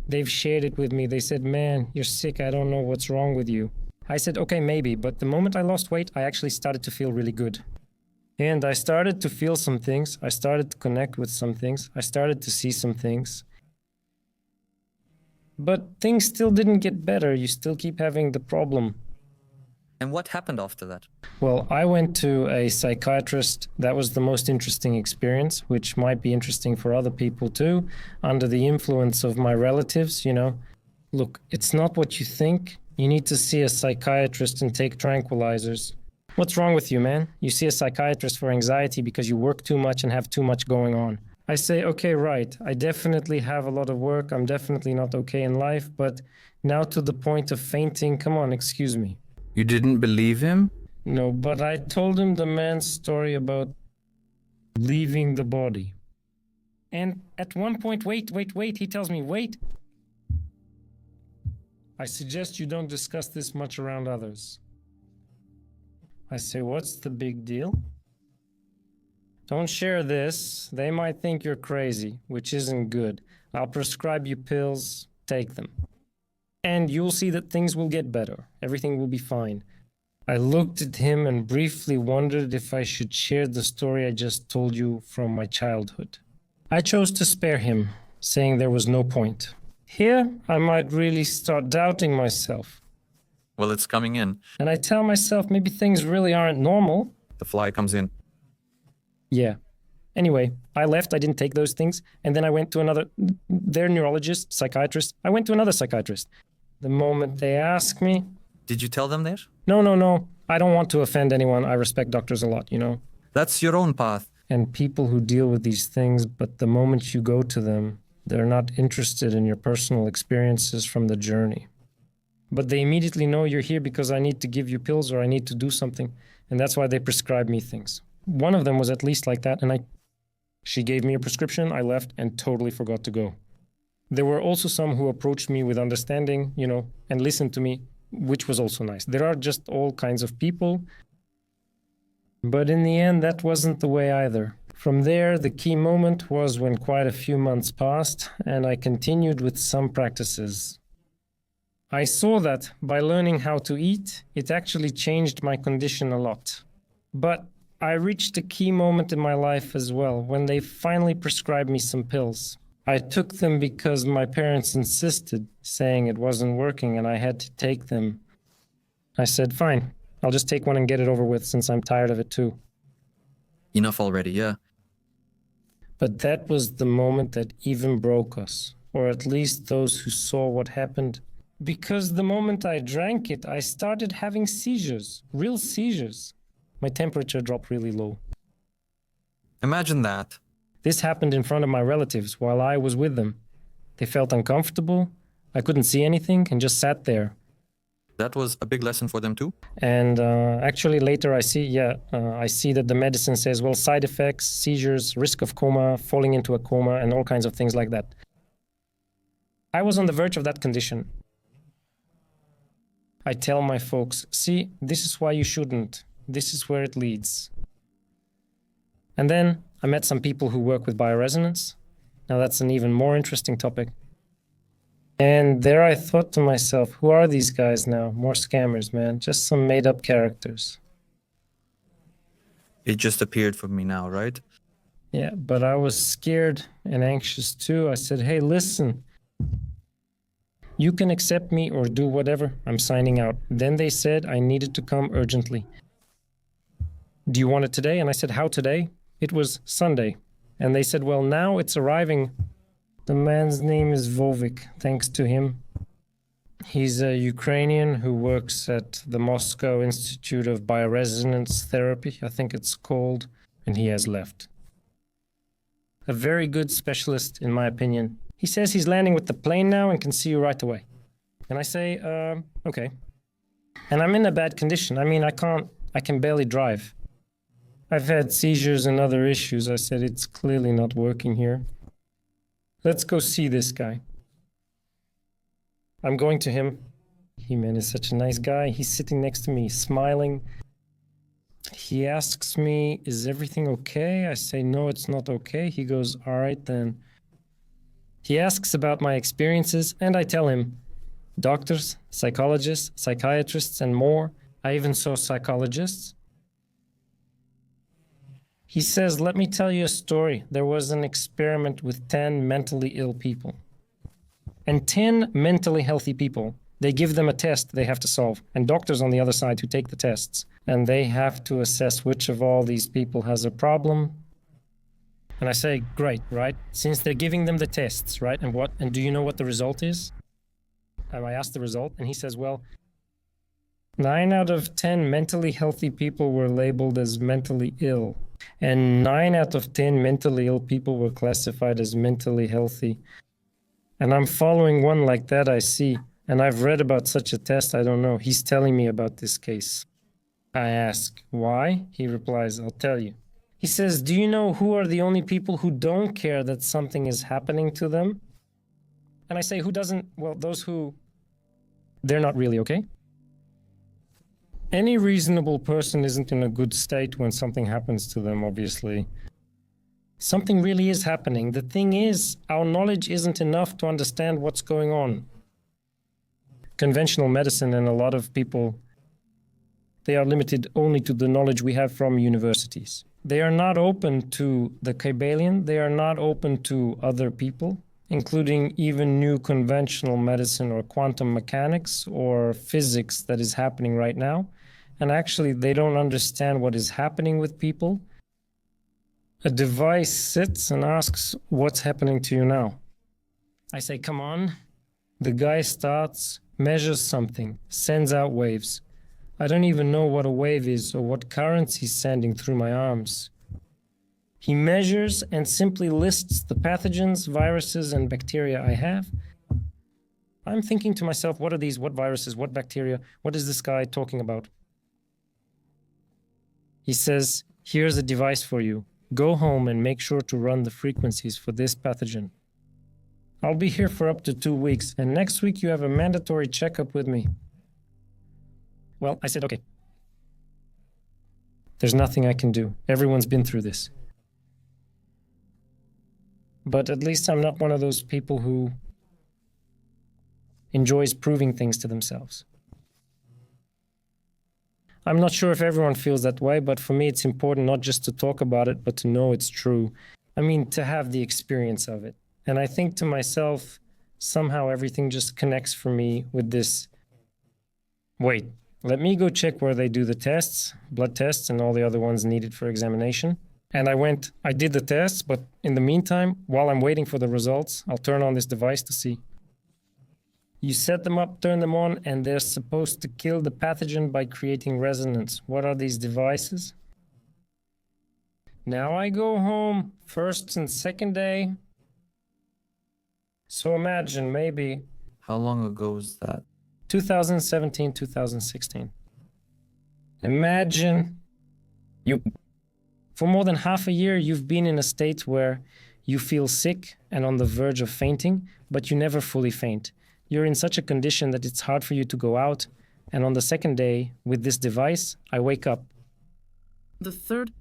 they've shared it with me. They said, man, you're sick. I don't know what's wrong with you. I said, okay, maybe. But the moment I lost weight, I actually started to feel really good. And I started to feel some things. I started to connect with some things. I started to see some things. But things still didn't get better. You still keep having the problem. And what happened after that? Well, I went to a psychiatrist. That was the most interesting experience, which might be interesting for other people too, under the influence of my relatives, Look, it's not what you think. You need to see a psychiatrist and take tranquilizers. What's wrong with you, man? You see a psychiatrist for anxiety because you work too much and have too much going on. I say, okay, right. I definitely have a lot of work. I'm definitely not okay in life, but now to the point of fainting, come on, excuse me. You didn't believe him? No, but I told him the man's story about leaving the body. And at one point, wait, he tells me, wait. I suggest you don't discuss this much around others. I say, what's the big deal? Don't share this. They might think you're crazy, which isn't good. I'll prescribe you pills. Take them. And you'll see that things will get better. Everything will be fine. I looked at him and briefly wondered if I should share the story I just told you from my childhood. I chose to spare him, saying there was no point. Here, I might really start doubting myself. Well, it's coming in. And I tell myself maybe things really aren't normal. The fly comes in. Yeah. Anyway, I left, I didn't take those things, and then I went to their neurologist, psychiatrist. I went to another psychiatrist. The moment they asked me... Did you tell them that? No. I don't want to offend anyone. I respect doctors a lot, That's your own path. And people who deal with these things, but the moment you go to them, they're not interested in your personal experiences from the journey. But they immediately know you're here because I need to give you pills or I need to do something, and that's why they prescribe me things. One of them was at least like that, and she gave me a prescription, I left, and totally forgot to go. There were also some who approached me with understanding, and listened to me, which was also nice. There are just all kinds of people. But in the end, that wasn't the way either. From there, the key moment was when quite a few months passed, and I continued with some practices. I saw that by learning how to eat, it actually changed my condition a lot. But I reached a key moment in my life as well, when they finally prescribed me some pills. I took them because my parents insisted, saying it wasn't working and I had to take them. I said, fine, I'll just take one and get it over with since I'm tired of it too. Enough already, yeah. But that was the moment that even broke us, or at least those who saw what happened. Because the moment I drank it, I started having seizures, real seizures. my temperature dropped really low. Imagine that. This happened in front of my relatives while I was with them. They felt uncomfortable. I couldn't see anything and just sat there. That was a big lesson for them too. And actually later I see that the medicine says, well, side effects, seizures, risk of coma, falling into a coma, and all kinds of things like that. I was on the verge of that condition. I tell my folks, see, this is why you shouldn't. This is where it leads. And then I met some people who work with bioresonance. Now that's an even more interesting topic. And there I thought to myself, who are these guys now? More scammers, man. Just some made-up characters. It just appeared for me now, right? Yeah, but I was scared and anxious too. I said, hey, listen. You can accept me or do whatever. I'm signing out. Then they said I needed to come urgently. Do you want it today? And I said, how today? It was Sunday. And they said, well, now it's arriving. The man's name is Vovik, thanks to him. He's a Ukrainian who works at the Moscow Institute of Bioresonance Therapy, I think it's called, and he has left. A very good specialist, in my opinion. He says he's landing with the plane now and can see you right away. And I say, okay. And I'm in a bad condition. I mean, I can barely drive. I've had seizures and other issues. I said, it's clearly not working here. Let's go see this guy. I'm going to him. He, man, is such a nice guy. He's sitting next to me, smiling. He asks me, is everything okay? I say, no, it's not okay. He goes, all right, then. He asks about my experiences, and I tell him, doctors, psychologists, psychiatrists, and more. I even saw psychologists. He says, let me tell you a story. There was an experiment with 10 mentally ill people. And 10 mentally healthy people, they give them a test they have to solve. And doctors on the other side who take the tests. And they have to assess which of all these people has a problem. And I say, great, right? Since they're giving them the tests, right? And do you know what the result is? And I asked the result, and he says, well, 9 out of 10 mentally healthy people were labeled as mentally ill. And 9 out of 10 mentally ill people were classified as mentally healthy. And I'm following one like that, I see. And I've read about such a test, I don't know. He's telling me about this case. I ask, why? He replies, I'll tell you. He says, do you know who are the only people who don't care that something is happening to them? And I say, who doesn't? Well, those who, they're not really okay. Any reasonable person isn't in a good state when something happens to them, obviously. Something really is happening. The thing is, our knowledge isn't enough to understand what's going on. Conventional medicine and a lot of people, they are limited only to the knowledge we have from universities. They are not open to the Kybalion. They are not open to other people, including even new conventional medicine or quantum mechanics or physics that is happening right now. And actually, they don't understand what is happening with people. A device sits and asks, what's happening to you now? I say, come on. The guy starts, measures something, sends out waves. I don't even know what a wave is or what currents he's sending through my arms. He measures and simply lists the pathogens, viruses, and bacteria I have. I'm thinking to myself, what are these? What viruses? What bacteria? What is this guy talking about? He says, here's a device for you. Go home and make sure to run the frequencies for this pathogen. I'll be here for up to 2 weeks, and next week you have a mandatory checkup with me. Well, I said, okay. There's nothing I can do. Everyone's been through this. But at least I'm not one of those people who enjoys proving things to themselves. I'm not sure if everyone feels that way, but for me it's important not just to talk about it, but to know it's true. I mean, to have the experience of it. And I think to myself, somehow everything just connects for me with this. Wait, let me go check where they do the tests, blood tests, and all the other ones needed for examination. And I did the tests, but in the meantime, while I'm waiting for the results, I'll turn on this device to see. You set them up, turn them on, and they're supposed to kill the pathogen by creating resonance. What are these devices? Now I go home, first and second day. So imagine, maybe How long ago was that? 2017, 2016. Imagine for more than half a year, you've been in a state where you feel sick and on the verge of fainting, but you never fully faint. You're in such a condition that it's hard for you to go out. And on the second day, with this device, I wake up. The third.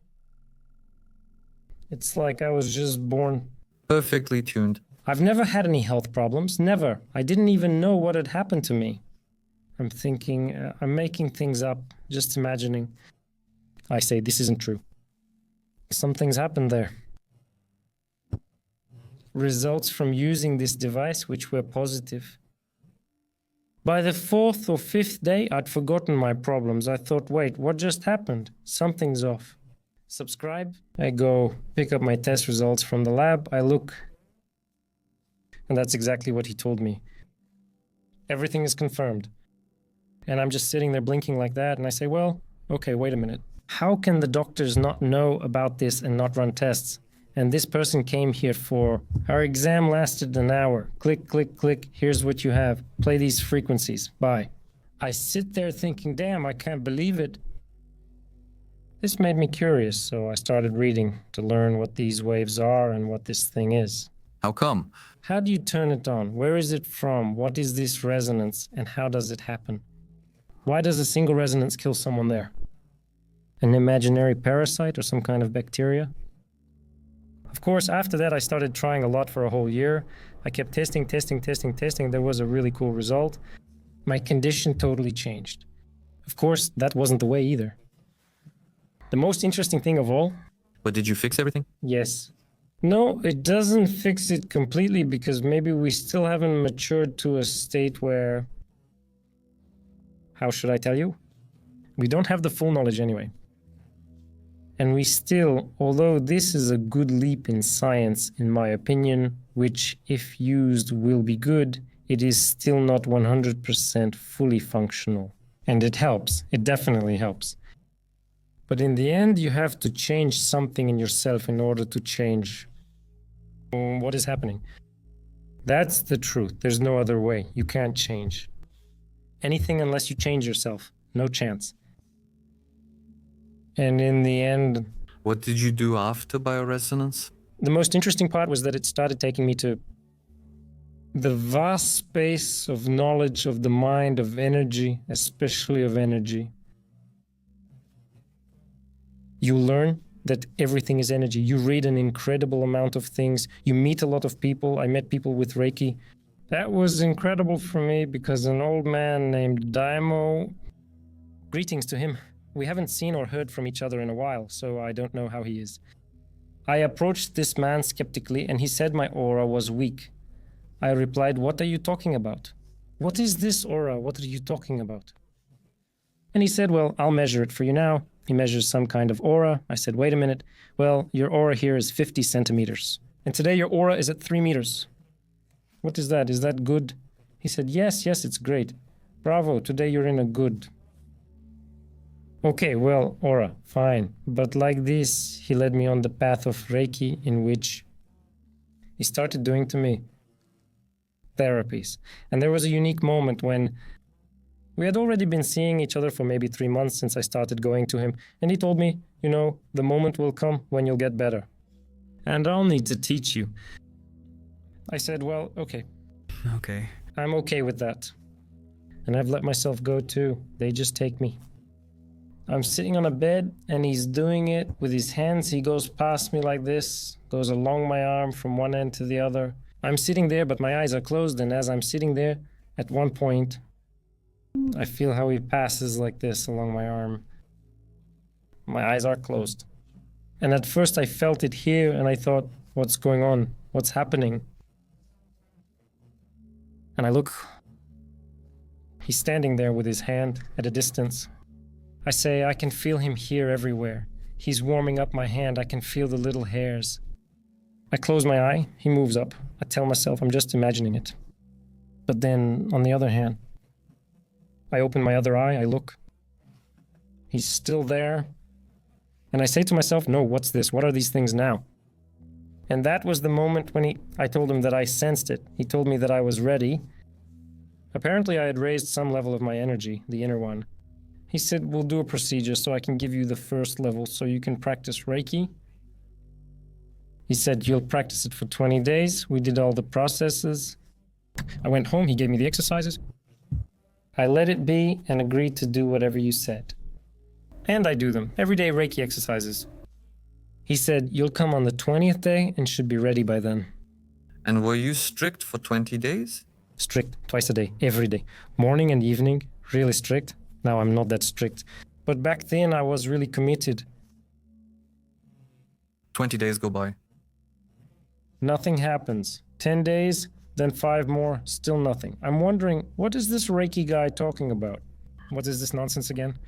It's like I was just born. Perfectly tuned. I've never had any health problems, never. I didn't even know what had happened to me. I'm thinking, I'm making things up, just imagining. I say, this isn't true. Something's happened there. Results from using this device, which were positive. By the fourth or fifth day, I'd forgotten my problems. I thought, wait, what just happened? Something's off. Subscribe. I go pick up my test results from the lab. I look. And that's exactly what he told me. Everything is confirmed. And I'm just sitting there blinking like that. And I say, well, okay, wait a minute. How can the doctors not know about this and not run tests? And this person came here for, our exam lasted an hour. Click, click, click. Here's what you have. Play these frequencies. Bye. I sit there thinking, damn, I can't believe it. This made me curious, so I started reading to learn what these waves are and what this thing is. How come? How do you turn it on? Where is it from? What is this resonance? And how does it happen? Why does a single resonance kill someone there? An imaginary parasite or some kind of bacteria? Of course, after that, I started trying a lot for a whole year. I kept testing. There was a really cool result. My condition totally changed. Of course, that wasn't the way either. The most interesting thing of all... But did you fix everything? Yes. No, it doesn't fix it completely because maybe we still haven't matured to a state where... How should I tell you? We don't have the full knowledge anyway. And we still, although this is a good leap in science, in my opinion, which if used will be good, it is still not 100% fully functional. And it helps. It definitely helps. But in the end, you have to change something in yourself in order to change what is happening. That's the truth. There's no other way. You can't change anything unless you change yourself. No chance. And in the end... What did you do after bioresonance? The most interesting part was that it started taking me to the vast space of knowledge of the mind, of energy, especially of energy. You learn that everything is energy. You read an incredible amount of things. You meet a lot of people. I met people with Reiki. That was incredible for me because an old man named Daimo... Greetings to him. We haven't seen or heard from each other in a while, so I don't know how he is. I approached this man skeptically and he said my aura was weak. I replied, what are you talking about? What is this aura? What are you talking about? And he said, well, I'll measure it for you now. He measures some kind of aura. I said, wait a minute. Well, your aura here is 50 centimeters. And today your aura is at 3 meters. What is that? Is that good? He said, yes, it's great. Bravo, today you're in a good. Okay, well, aura, fine. But like this, he led me on the path of Reiki in which he started doing to me therapies. And there was a unique moment when we had already been seeing each other for maybe 3 months since I started going to him. And he told me, you know, the moment will come when you'll get better. And I'll need to teach you. I said, well, okay. Okay. I'm okay with that. And I've let myself go too. They just take me. I'm sitting on a bed and he's doing it with his hands. He goes past me like this, goes along my arm from one end to the other. I'm sitting there, but my eyes are closed. And as I'm sitting there, at one point, I feel how he passes like this along my arm. My eyes are closed. And at first I felt it here and I thought, what's going on? What's happening? And I look. He's standing there with his hand at a distance. I say, I can feel him here everywhere. He's warming up my hand. I can feel the little hairs. I close my eye. He moves up. I tell myself I'm just imagining it. But then, on the other hand, I open my other eye, I look. He's still there. And I say to myself, no, what's this? What are these things now? And that was the moment when I told him that I sensed it. He told me that I was ready. Apparently I had raised some level of my energy, the inner one. He said, we'll do a procedure so I can give you the first level so you can practice Reiki. He said, you'll practice it for 20 days. We did all the processes. I went home, he gave me the exercises. I let it be and agreed to do whatever you said. And I do them, everyday Reiki exercises. He said, you'll come on the 20th day and should be ready by then. And were you strict for 20 days? Strict, twice a day, every day. Morning and evening, really strict. Now I'm not that strict. But back then I was really committed. 20 days go by. Nothing happens. 10 days, then 5 more, still nothing. I'm wondering, what is this Reiki guy talking about? What is this nonsense again?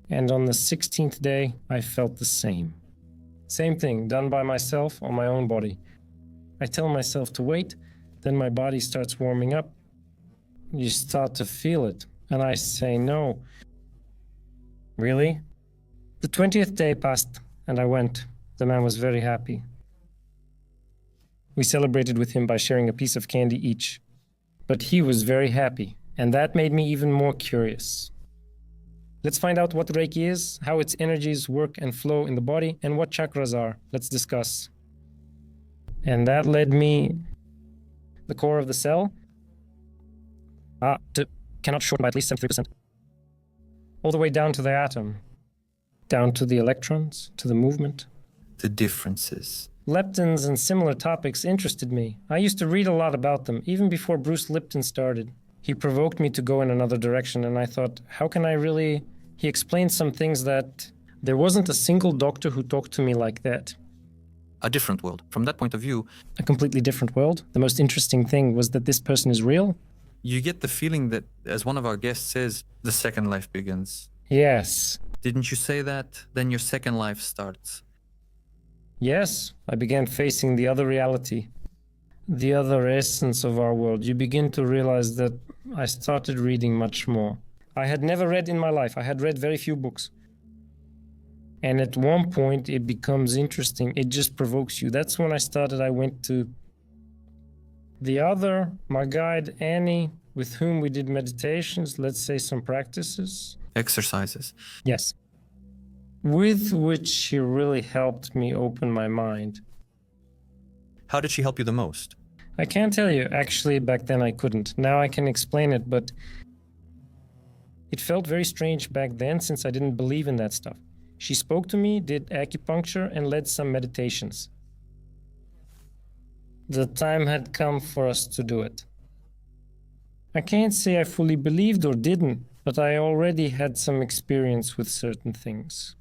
And on the 16th day, I felt the same. Same thing, done by myself on my own body. I tell myself to wait, then my body starts warming up. You start to feel it, and I say no. Really? The 20th day passed, and I went. The man was very happy. We celebrated with him by sharing a piece of candy each. But he was very happy, and that made me even more curious. Let's find out what Reiki is, how its energies work and flow in the body, and what chakras are. Let's discuss. And that led me... the core of the cell? Cannot shorten by at least 73%. All the way down to the atom. Down to the electrons, to the movement. The differences. Leptins and similar topics interested me. I used to read a lot about them, even before Bruce Lipton started. He provoked me to go in another direction, and I thought, how can I really... He explained some things that... There wasn't a single doctor who talked to me like that. A different world. From that point of view... A completely different world. The most interesting thing was that this person is real. You get the feeling that, as one of our guests says, the second life begins. Yes. Didn't you say that? Then your second life starts. Yes, I began facing the other reality. The other essence of our world. You begin to realize that I started reading much more. I had never read in my life. I had read very few books. And at one point it becomes interesting. It just provokes you. That's when I went to the other, my guide Annie, with whom we did meditations, let's say some practices. Exercises. Yes. With which she really helped me open my mind. How did she help you the most? I can't tell you. Actually, back then I couldn't. Now I can explain it, but it felt very strange back then since I didn't believe in that stuff. She spoke to me, did acupuncture, and led some meditations. The time had come for us to do it. I can't say I fully believed or didn't, but I already had some experience with certain things.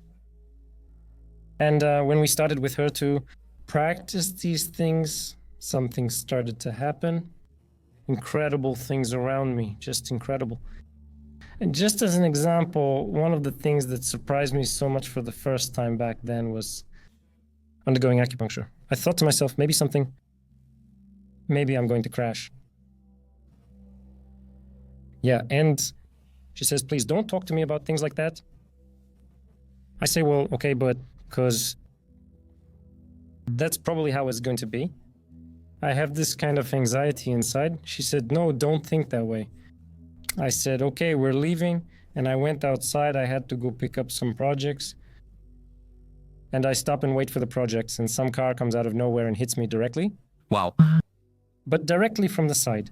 And when we started with her to practice these things, something started to happen. Incredible things around me, just incredible. And just as an example, one of the things that surprised me so much for the first time back then was undergoing acupuncture. I thought to myself, maybe I'm going to crash. Yeah, and she says, please don't talk to me about things like that. I say, well, okay, but because that's probably how it's going to be. I have this kind of anxiety inside. She said, no, don't think that way. I said, okay, we're leaving. And I went outside. I had to go pick up some projects. And I stop and wait for the projects. And some car comes out of nowhere and hits me directly. Wow. But directly from the side.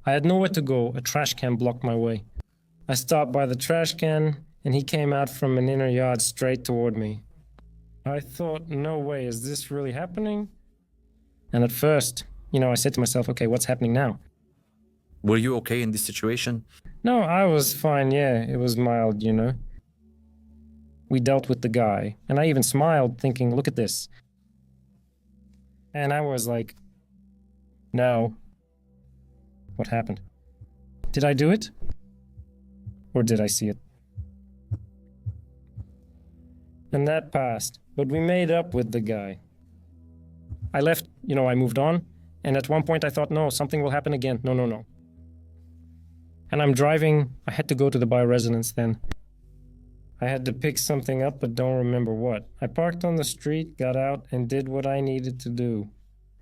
I had nowhere to go. A trash can blocked my way. I stopped by the trash can, and he came out from an inner yard straight toward me. I thought, no way, is this really happening? And at first, I said to myself, okay, what's happening now? Were you okay in this situation? No, I was fine, yeah. It was mild, We dealt with the guy, and I even smiled, thinking, look at this. And I was like, no. What happened? Did I do it? Or did I see it? And that passed, but we made up with the guy. I left, I moved on, And at one point I thought, no, something will happen again. No, no, no. And I'm driving. I had to go to the bioresonance then. I had to pick something up, but don't remember what. I parked on the street, got out, and did what I needed to do.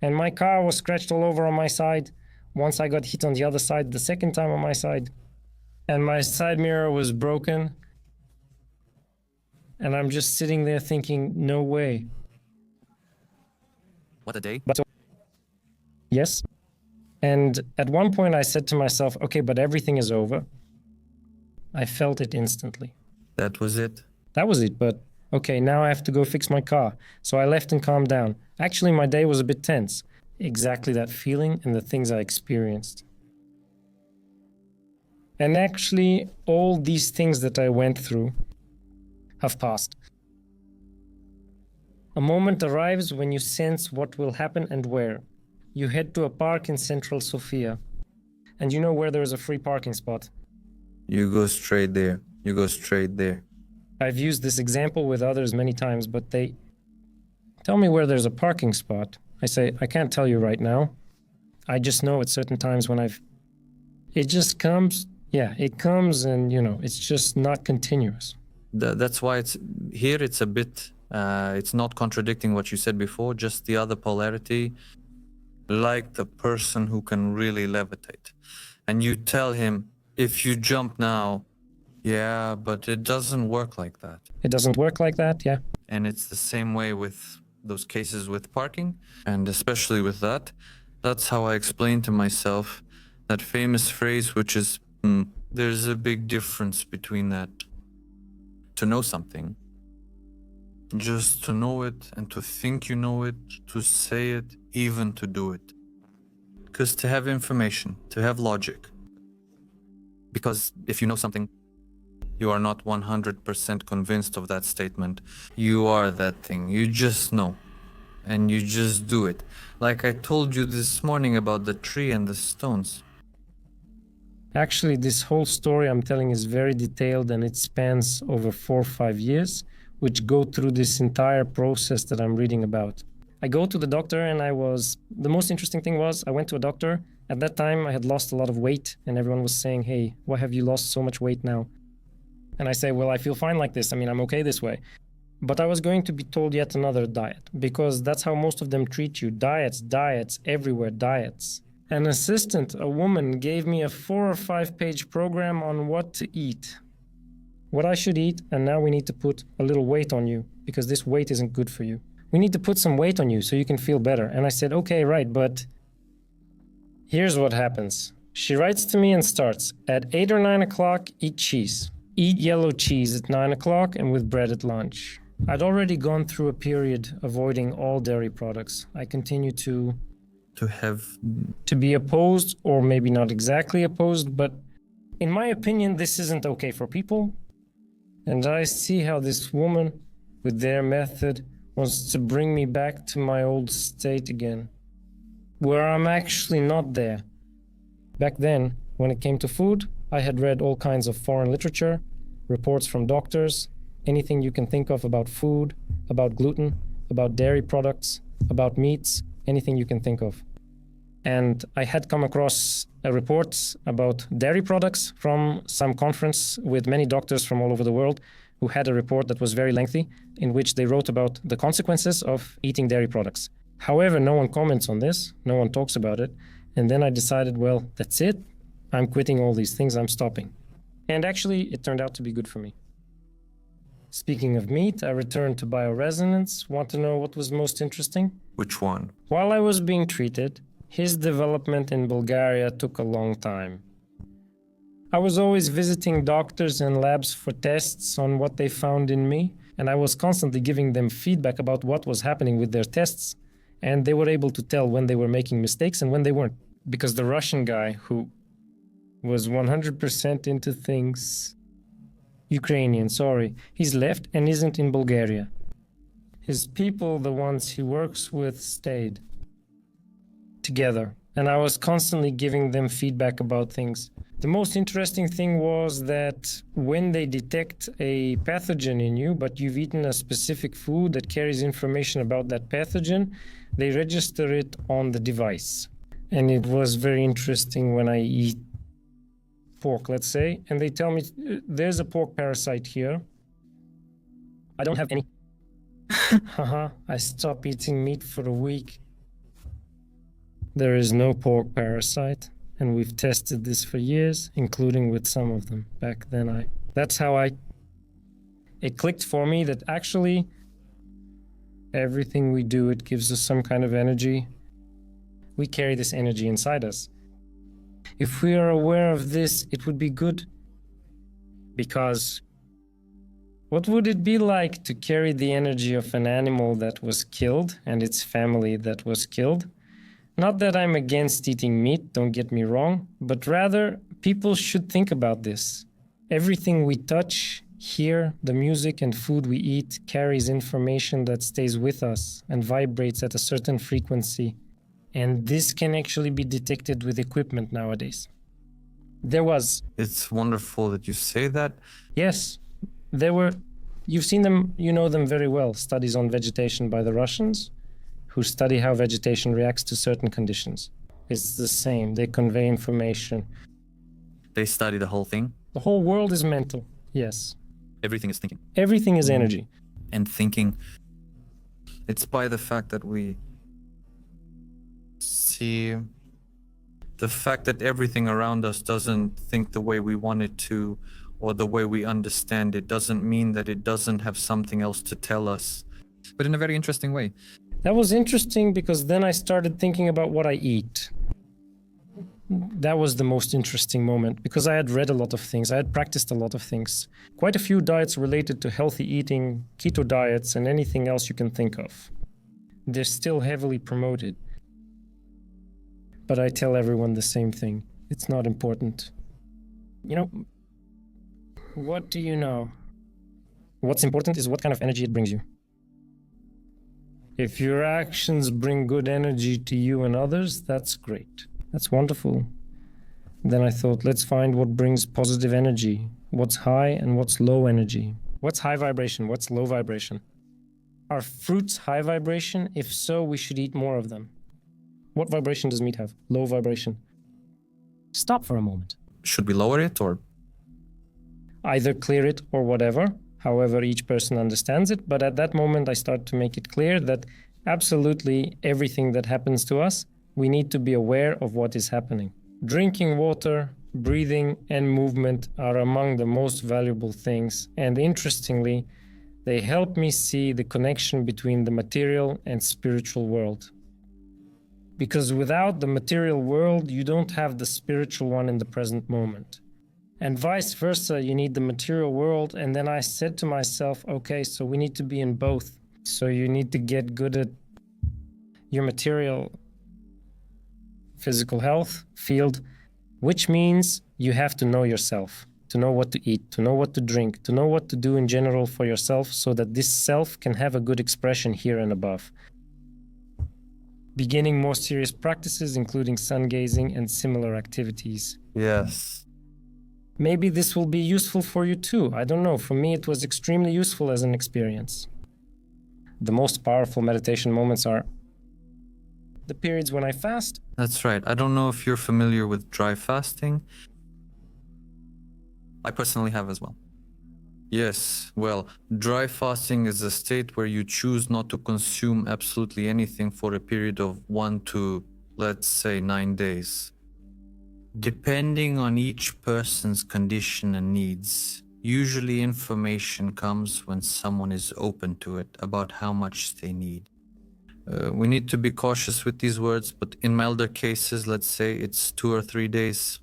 And my car was scratched all over on my side. Once I got hit on the other side, the second time on my side. And my side mirror was broken. And I'm just sitting there thinking, no way. What a day. But yes. And at one point I said to myself, okay, but everything is over. I felt it instantly. That was it. That was it, but okay, now I have to go fix my car. So I left and calmed down. Actually, my day was a bit tense. Exactly that feeling and the things I experienced. And actually, all these things that I went through have passed. A moment arrives when you sense what will happen and where. You head to a park in central Sofia. And you know where there is a free parking spot. You go straight there. You go straight there. I've used this example with others many times, but they tell me where there's a parking spot. I say, I can't tell you right now. I just know at certain times when it just comes, it comes and, it's just not continuous. That's why it's a bit, it's not contradicting what you said before, just the other polarity, like the person who can really levitate. And you tell him, if you jump now, yeah, but it doesn't work like that. It doesn't work like that, yeah. And it's the same way with those cases with parking, and especially with that. That's how I explain to myself that famous phrase, which is, there's a big difference between that. To know something, just to know it and to think you know it, to say it, even to do it. Because to have information, to have logic. Because if you know something, you are not 100% convinced of that statement. You are that thing. You just know. And you just do it. Like I told you this morning about the tree and the stones. Actually, this whole story I'm telling is very detailed and it spans over 4 or 5 years, which go through this entire process that I'm reading about. I go to the doctor and the most interesting thing was I went to a doctor. At that time, I had lost a lot of weight and everyone was saying, hey, why have you lost so much weight now? And I say, well, I feel fine like this. I mean, I'm okay this way. But I was going to be told yet another diet, because that's how most of them treat you. Diets, everywhere, diets. An assistant, a woman, gave me a 4 or 5 page program on what to eat. What I should eat, and now we need to put a little weight on you, because this weight isn't good for you. We need to put some weight on you so you can feel better. And I said, okay, right, but here's what happens. She writes to me and starts, at 8 or 9 o'clock, eat cheese. Eat yellow cheese at 9 o'clock and with bread at lunch. I'd already gone through a period avoiding all dairy products. I continue to be opposed, or maybe not exactly opposed, but in my opinion, this isn't okay for people. And I see how this woman, with their method, wants to bring me back to my old state again, where I'm actually not there. Back then, when it came to food, I had read all kinds of foreign literature, reports from doctors, anything you can think of about food, about gluten, about dairy products, about meats, anything you can think of. And I had come across reports about dairy products from some conference with many doctors from all over the world who had a report that was very lengthy, in which they wrote about the consequences of eating dairy products. However, no one comments on this, no one talks about it, and then I decided, well, that's it. I'm quitting all these things, I'm stopping. And actually, it turned out to be good for me. Speaking of meat, I returned to bioresonance. Want to know what was most interesting? Which one? While I was being treated, his development in Bulgaria took a long time. I was always visiting doctors and labs for tests on what they found in me, and I was constantly giving them feedback about what was happening with their tests, and they were able to tell when they were making mistakes and when they weren't. Because the Russian guy who was 100% into things, Ukrainian, sorry, he's left and isn't in Bulgaria. His people, the ones he works with, stayed together, and I was constantly giving them feedback about things. The most interesting thing was that when they detect a pathogen in you, but you've eaten a specific food that carries information about that pathogen, they register it on the device. And it was very interesting when I eat pork, let's say, and they tell me there's a pork parasite here. I don't have any. Haha, I stopped eating meat for a week. There is no pork parasite, and we've tested this for years, including with some of them. Back then, that's how it clicked for me that actually everything we do, it gives us some kind of energy. We carry this energy inside us. If we are aware of this, it would be good. Because what would it be like to carry the energy of an animal that was killed and its family that was killed? Not that I'm against eating meat, don't get me wrong, but rather people should think about this. Everything we touch, hear, the music and food we eat carries information that stays with us and vibrates at a certain frequency. And this can actually be detected with equipment nowadays. It's wonderful that you say that. Yes, you've seen them, you know them very well, studies on vegetation by the Russians, who study how vegetation reacts to certain conditions. It's the same, they convey information. They study the whole thing. The whole world is mental, yes. Everything is thinking. Everything is energy. And thinking, it's by the fact that we see the fact that everything around us doesn't think the way we want it to, or the way we understand it, doesn't mean that it doesn't have something else to tell us, but in a very interesting way. That was interesting because then I started thinking about what I eat. That was the most interesting moment because I had read a lot of things, I had practiced a lot of things. Quite a few diets related to healthy eating, keto diets, and anything else you can think of. They're still heavily promoted. But I tell everyone the same thing. It's not important. You know, what do you know? What's important is what kind of energy it brings you. If your actions bring good energy to you and others, that's great. That's wonderful. Then I thought, let's find what brings positive energy. What's high and what's low energy? What's high vibration? What's low vibration? Are fruits high vibration? If so, we should eat more of them. What vibration does meat have? Low vibration. Stop for a moment. Should we lower it or? Either clear it or whatever, however each person understands it. But at that moment, I start to make it clear that absolutely everything that happens to us, we need to be aware of what is happening. Drinking water, breathing, and movement are among the most valuable things. And interestingly, they help me see the connection between the material and spiritual world. Because without the material world, you don't have the spiritual one in the present moment. And vice versa, you need the material world. And then I said to myself, okay, so we need to be in both. So you need to get good at your material physical health field, which means you have to know yourself, to know what to eat, to know what to drink, to know what to do in general for yourself so that this self can have a good expression here and above. Beginning more serious practices, including sun gazing and similar activities. Yes. Maybe this will be useful for you too. I don't know. For me, it was extremely useful as an experience. The most powerful meditation moments are the periods when I fast. That's right. I don't know if you're familiar with dry fasting. I personally have as well. Yes, well, dry fasting is a state where you choose not to consume absolutely anything for a period of 1 to, let's say, 9 days. Depending on each person's condition and needs, usually information comes when someone is open to it about how much they need. We need to be cautious with these words, but in milder cases, let's say it's 2 or 3 days.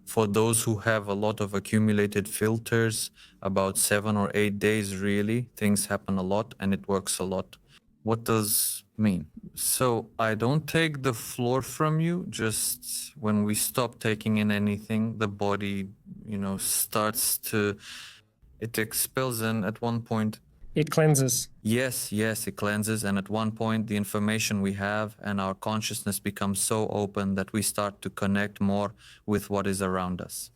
For those who have a lot of accumulated filters, about 7 or 8 days really, things happen a lot and it works a lot. What does mean? So I don't take the floor from you, just when we stop taking in anything, the body, starts to, it expels, and at one point, it cleanses. Yes, it cleanses. And at one point, the information we have and our consciousness becomes so open that we start to connect more with what is around us.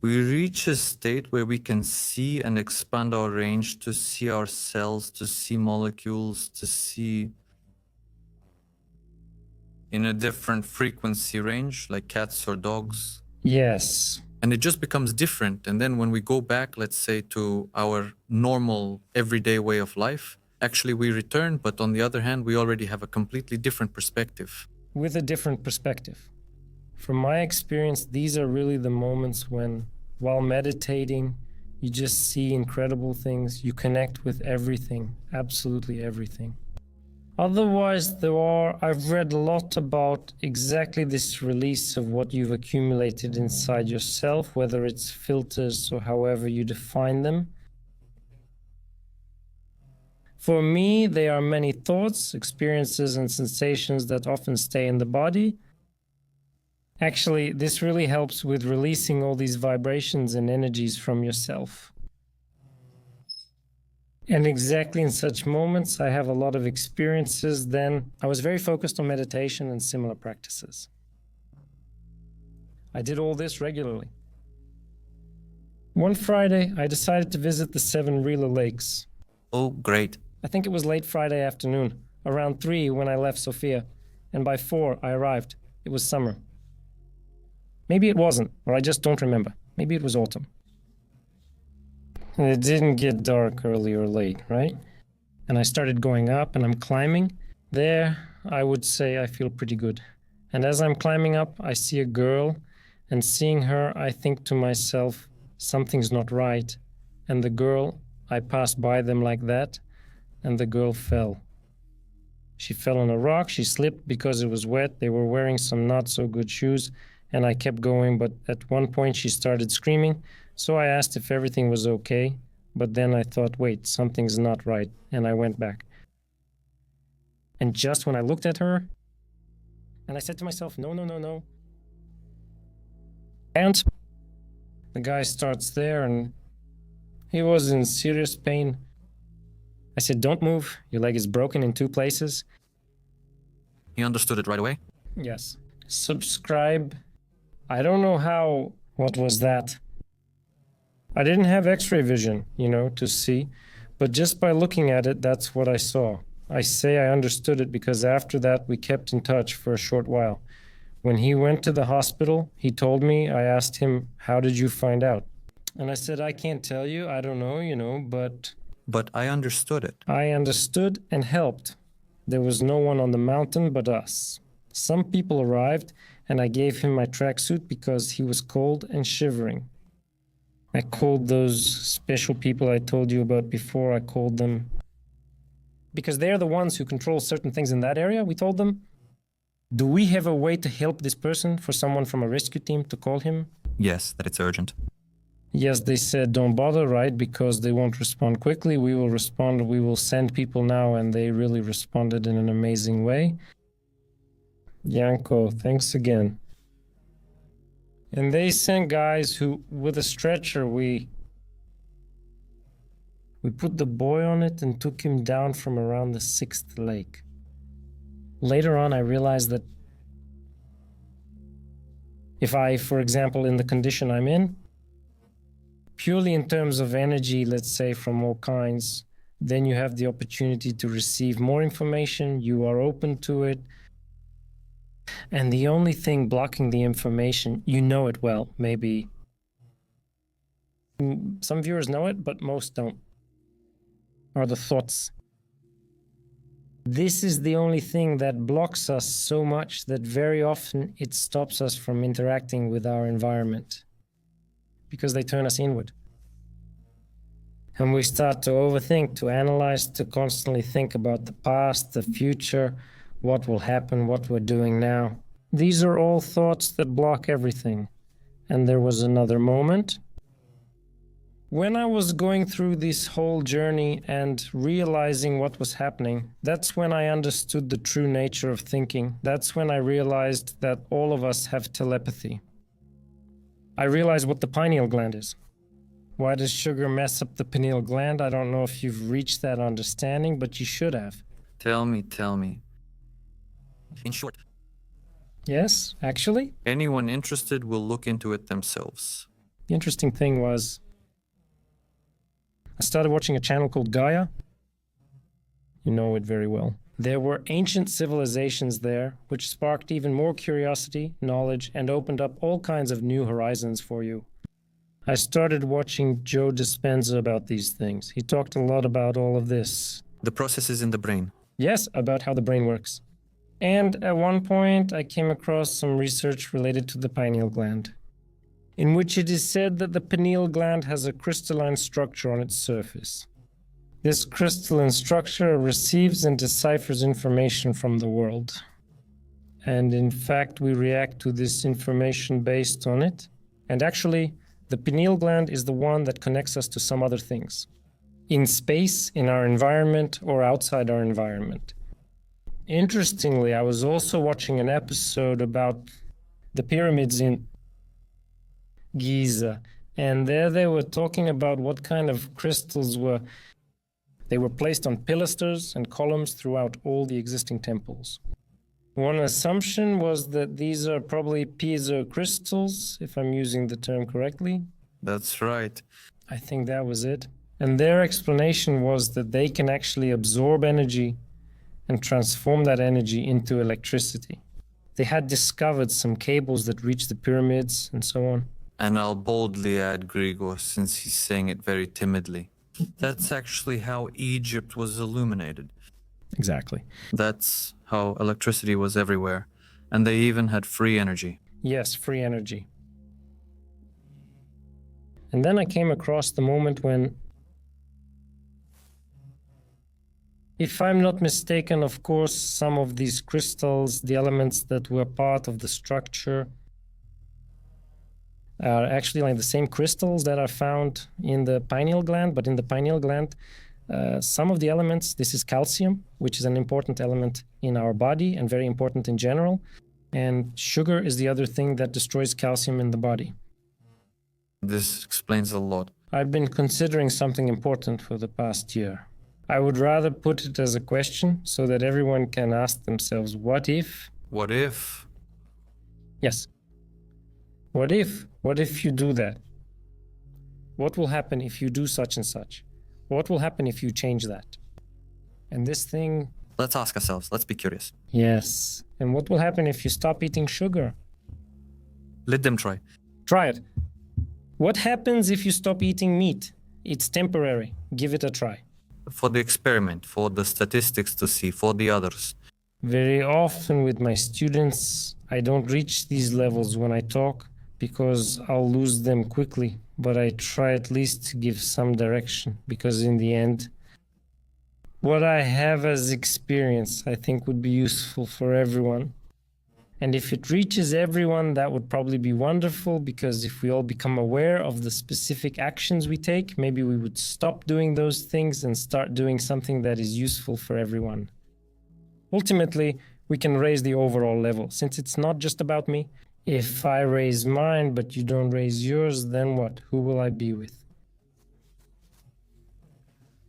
We reach a state where we can see and expand our range to see our cells, to see molecules, to see in a different frequency range, like cats or dogs. Yes. And it just becomes different. And then when we go back, let's say, to our normal everyday way of life, actually we return, but on the other hand, we already have a completely different perspective. With a different perspective. From my experience, these are really the moments when, while meditating, you just see incredible things. You connect with everything, absolutely everything. Otherwise, I've read a lot about exactly this release of what you've accumulated inside yourself, whether it's filters or however you define them. For me, there are many thoughts, experiences, and sensations that often stay in the body. Actually, this really helps with releasing all these vibrations and energies from yourself. And exactly in such moments, I have a lot of experiences. Then I was very focused on meditation and similar practices. I did all this regularly. One Friday, I decided to visit the 7 Rila Lakes. Oh, great. I think it was late Friday afternoon, around 3 when I left Sofia, and by 4 I arrived. It was summer. Maybe it wasn't, or I just don't remember. Maybe it was autumn. It didn't get dark early or late, right? And I started going up and I'm climbing. There, I would say I feel pretty good. And as I'm climbing up, I see a girl, and seeing her, I think to myself, something's not right. And the girl, I passed by them like that, and the girl fell. She fell on a rock, she slipped because it was wet, they were wearing some not so good shoes, and I kept going, but at one point she started screaming, so I asked if everything was okay, but then I thought, wait, something's not right, and I went back. And just when I looked at her, and I said to myself, no. And the guy starts there, and he was in serious pain. I said, don't move, your leg is broken in 2 places. He understood it right away? Yes. Subscribe. I don't know how. What was that? I didn't have x-ray vision, to see, but just by looking at it, that's what I saw. I say I understood it because after that we kept in touch for a short while. When he went to the hospital, he told me, I asked him, how did you find out? And I said, I can't tell you, I don't know, but... But I understood it. I understood and helped. There was no one on the mountain but us. Some people arrived, and I gave him my tracksuit because he was cold and shivering. I called those special people I told you about before, I called them... Because they're the ones who control certain things in that area, we told them, do we have a way to help this person, for someone from a rescue team to call him? Yes, that it's urgent. Yes, they said, don't bother, right? Because they won't respond quickly. We will respond, we will send people now, and they really responded in an amazing way. Yanko, thanks again. And they sent guys who, with a stretcher, we put the boy on it and took him down from around the 6th lake. Later on, I realized that if I, for example, in the condition I'm in, purely in terms of energy, let's say, from all kinds, then you have the opportunity to receive more information, you are open to it, and the only thing blocking the information, you know it well, maybe. Some viewers know it, but most don't, are the thoughts. This is the only thing that blocks us so much that very often it stops us from interacting with our environment, because they turn us inward. And we start to overthink, to analyze, to constantly think about the past, the future, what will happen, what we're doing now. These are all thoughts that block everything. And there was another moment. When I was going through this whole journey and realizing what was happening, that's when I understood the true nature of thinking. That's when I realized that all of us have telepathy. I realized what the pineal gland is. Why does sugar mess up the pineal gland? I don't know if you've reached that understanding, but you should have. Tell me. In short, Yes, actually. anyone interested will look into it themselves. The interesting thing was, I started watching a channel called Gaia. You know it very well. There were ancient civilizations there, which sparked even more curiosity, knowledge, and opened up all kinds of new horizons for you. I started watching Joe Dispenza about these things. He talked a lot about all of this. The processes in the brain. Yes, about how the brain works. And at one point, I came across some research related to the pineal gland, in which it is said that the pineal gland has a crystalline structure on its surface. This crystalline structure receives and deciphers information from the world. And in fact, we react to this information based on it. And actually, the pineal gland is the one that connects us to some other things. In space, in our environment, or outside our environment. Interestingly, I was also watching an episode about the pyramids in Giza. And there they were talking about what kind of crystals were. They were placed on pilasters and columns throughout all the existing temples. One assumption was that these are probably piezo crystals, if I'm using the term correctly. That's right. I think that was it. And their explanation was that they can actually absorb energy and transform that energy into electricity. They had discovered some cables that reach the pyramids and so on. And I'll boldly add Grigor, since he's saying it very timidly. That's actually how Egypt was illuminated. Exactly. That's how electricity was everywhere. And they even had free energy. Yes, free energy. And then I came across the moment when, if I'm not mistaken, of course, some of these crystals, the elements that were part of the structure, are actually like the same crystals that are found in the pineal gland, but in the pineal gland, some of the elements, this is calcium, which is an important element in our body and very important in general, and sugar is the other thing that destroys calcium in the body. This explains a lot. I've been considering something important for the past year. I would rather put it as a question so that everyone can ask themselves, what if? What if? Yes. What if? What if you do that? What will happen if you do such and such? What will happen if you change that? And this thing... Let's ask ourselves. Let's be curious. Yes. And what will happen if you stop eating sugar? Let them try. Try it. What happens if you stop eating meat? It's temporary. Give it a try. For the experiment, for the statistics to see, for the others. Very often with my students, I don't reach these levels when I talk because I'll lose them quickly. But I try at least to give some direction because in the end, what I have as experience, I think would be useful for everyone. And if it reaches everyone, that would probably be wonderful, because if we all become aware of the specific actions we take, maybe we would stop doing those things and start doing something that is useful for everyone. Ultimately, we can raise the overall level, since it's not just about me. If I raise mine, but you don't raise yours, then what? Who will I be with?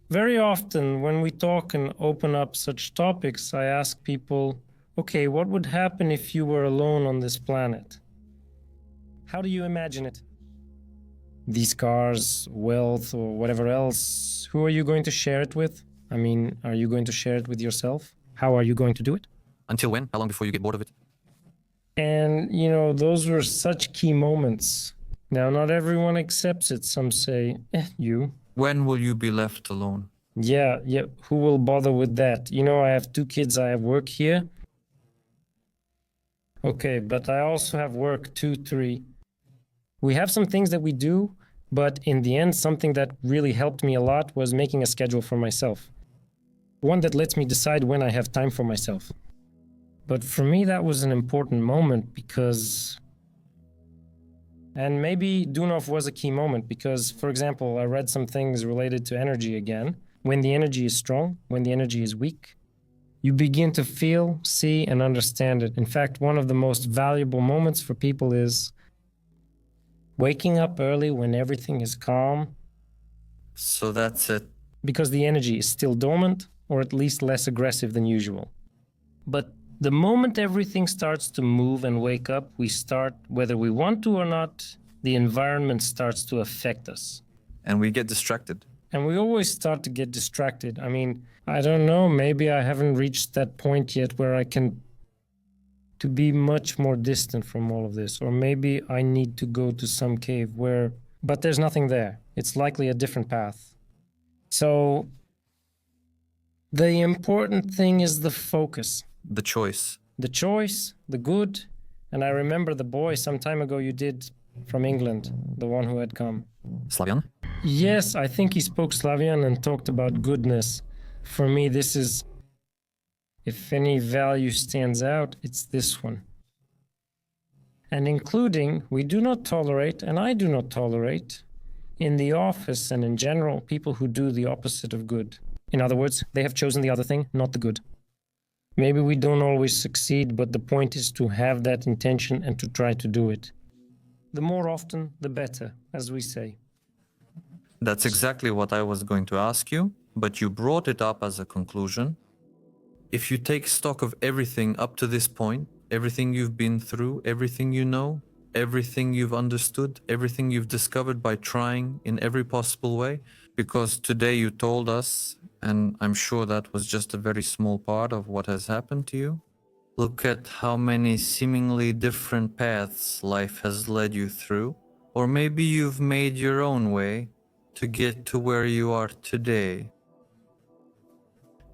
Very often, when we talk and open up such topics, I ask people, okay, what would happen if you were alone on this planet? How do you imagine it? These cars, wealth, or whatever else, who are you going to share it with? I mean, are you going to share it with yourself? How are you going to do it? Until when? How long before you get bored of it? And, those were such key moments. Now, not everyone accepts it. Some say, you. When will you be left alone? Yeah, who will bother with that? I have 2 kids, I have work here. Okay, but I also have work 2, 3. We have some things that we do, but in the end, something that really helped me a lot was making a schedule for myself. One that lets me decide when I have time for myself. But for me, that was an important moment because... And maybe Dunov was a key moment because, for example, I read some things related to energy again. When the energy is strong, when the energy is weak, you begin to feel, see, and understand it. In fact, one of the most valuable moments for people is waking up early when everything is calm. So that's it. Because the energy is still dormant, or at least less aggressive than usual. But the moment everything starts to move and wake up, we start, whether we want to or not, the environment starts to affect us. And we get distracted. And we always start to get distracted. I mean, I don't know, maybe I haven't reached that point yet where I can to be much more distant from all of this. Or maybe I need to go to some cave where, but there's nothing there. It's likely a different path. So the important thing is the focus. The choice. The choice, the good. And I remember the boy some time ago you did from England, the one who had come. Slavian? Yes, I think he spoke Slavian and talked about goodness. For me, this is, if any value stands out, it's this one. And including, we do not tolerate, and I do not tolerate, in the office and in general, people who do the opposite of good. In other words, they have chosen the other thing, not the good. Maybe we don't always succeed, but the point is to have that intention and to try to do it. The more often, the better, as we say. That's exactly what I was going to ask you, but you brought it up as a conclusion. If you take stock of everything up to this point, everything you've been through, everything you know, everything you've understood, everything you've discovered by trying in every possible way, because today you told us, and I'm sure that was just a very small part of what has happened to you. Look at how many seemingly different paths life has led you through, or maybe you've made your own way to get to where you are today.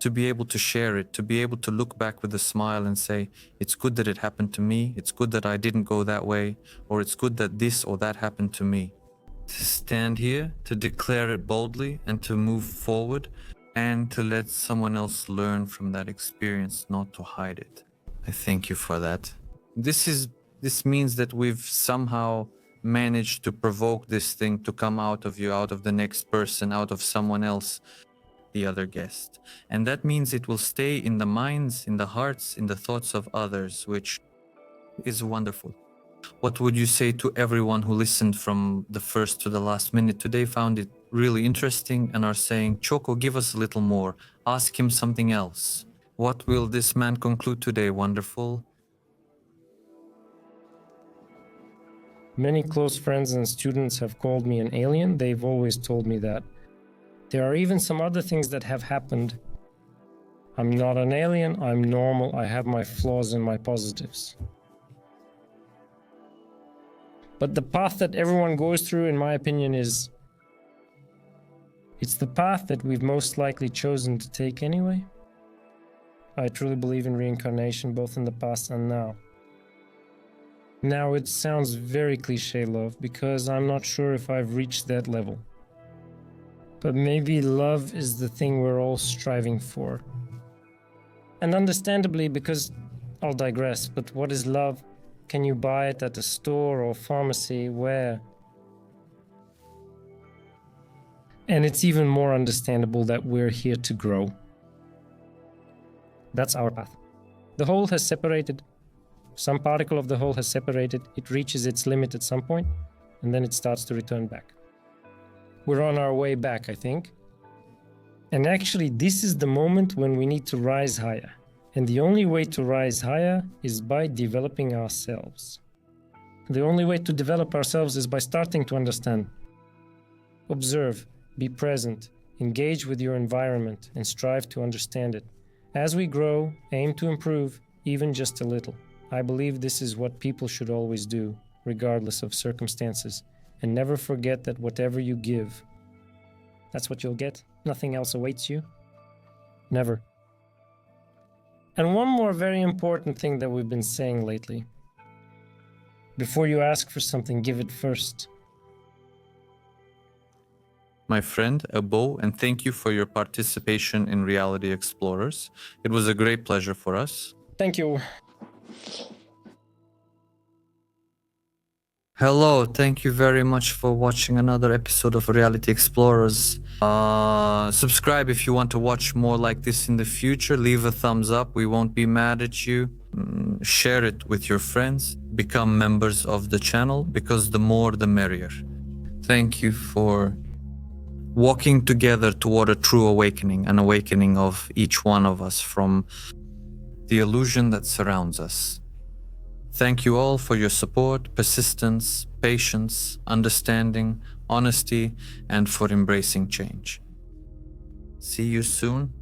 To be able to share it, to be able to look back with a smile and say, it's good that it happened to me, it's good that I didn't go that way, or it's good that this or that happened to me. To stand here, to declare it boldly, and to move forward, and to let someone else learn from that experience, not to hide it. I thank you for that. This means that we've somehow managed to provoke this thing to come out of you, out of the next person, out of someone else, the other guest. And that means it will stay in the minds, in the hearts, in the thoughts of others, which is wonderful. What would you say to everyone who listened from the first to the last minute today, found it really interesting and are saying, Choco, give us a little more, ask him something else? What will this man conclude today, wonderful? Many close friends and students have called me an alien. They've always told me that. There are even some other things that have happened. I'm not an alien, I'm normal, I have my flaws and my positives. But the path that everyone goes through, in my opinion, it's the path that we've most likely chosen to take anyway. I truly believe in reincarnation, both in the past and now. Now it sounds very cliché, love, because I'm not sure if I've reached that level. But maybe love is the thing we're all striving for. And understandably, because I'll digress, but what is love? Can you buy it at a store or pharmacy? Where? And it's even more understandable that we're here to grow. That's our path. The whole has separated. Some particle of the whole has separated. It reaches its limit at some point, and then it starts to return back. We're on our way back, I think. And actually, this is the moment when we need to rise higher. And the only way to rise higher is by developing ourselves. The only way to develop ourselves is by starting to understand. Observe, be present, engage with your environment, and strive to understand it. As we grow, aim to improve, even just a little. I believe this is what people should always do, regardless of circumstances. And never forget that whatever you give, that's what you'll get. Nothing else awaits you. Never. And one more very important thing that we've been saying lately. Before you ask for something, give it first. My friend, Abo, and thank you for your participation in Reality Explorers. It was a great pleasure for us. Thank you. Hello, thank you very much for watching another episode of Reality Explorers. Subscribe if you want to watch more like this in the future. Leave a thumbs up, we won't be mad at you. Share it with your friends. Become members of the channel, because the more the merrier. Thank you for walking together toward a true awakening, an awakening of each one of us from the illusion that surrounds us. Thank you all for your support, persistence, patience, understanding, honesty, and for embracing change. See you soon.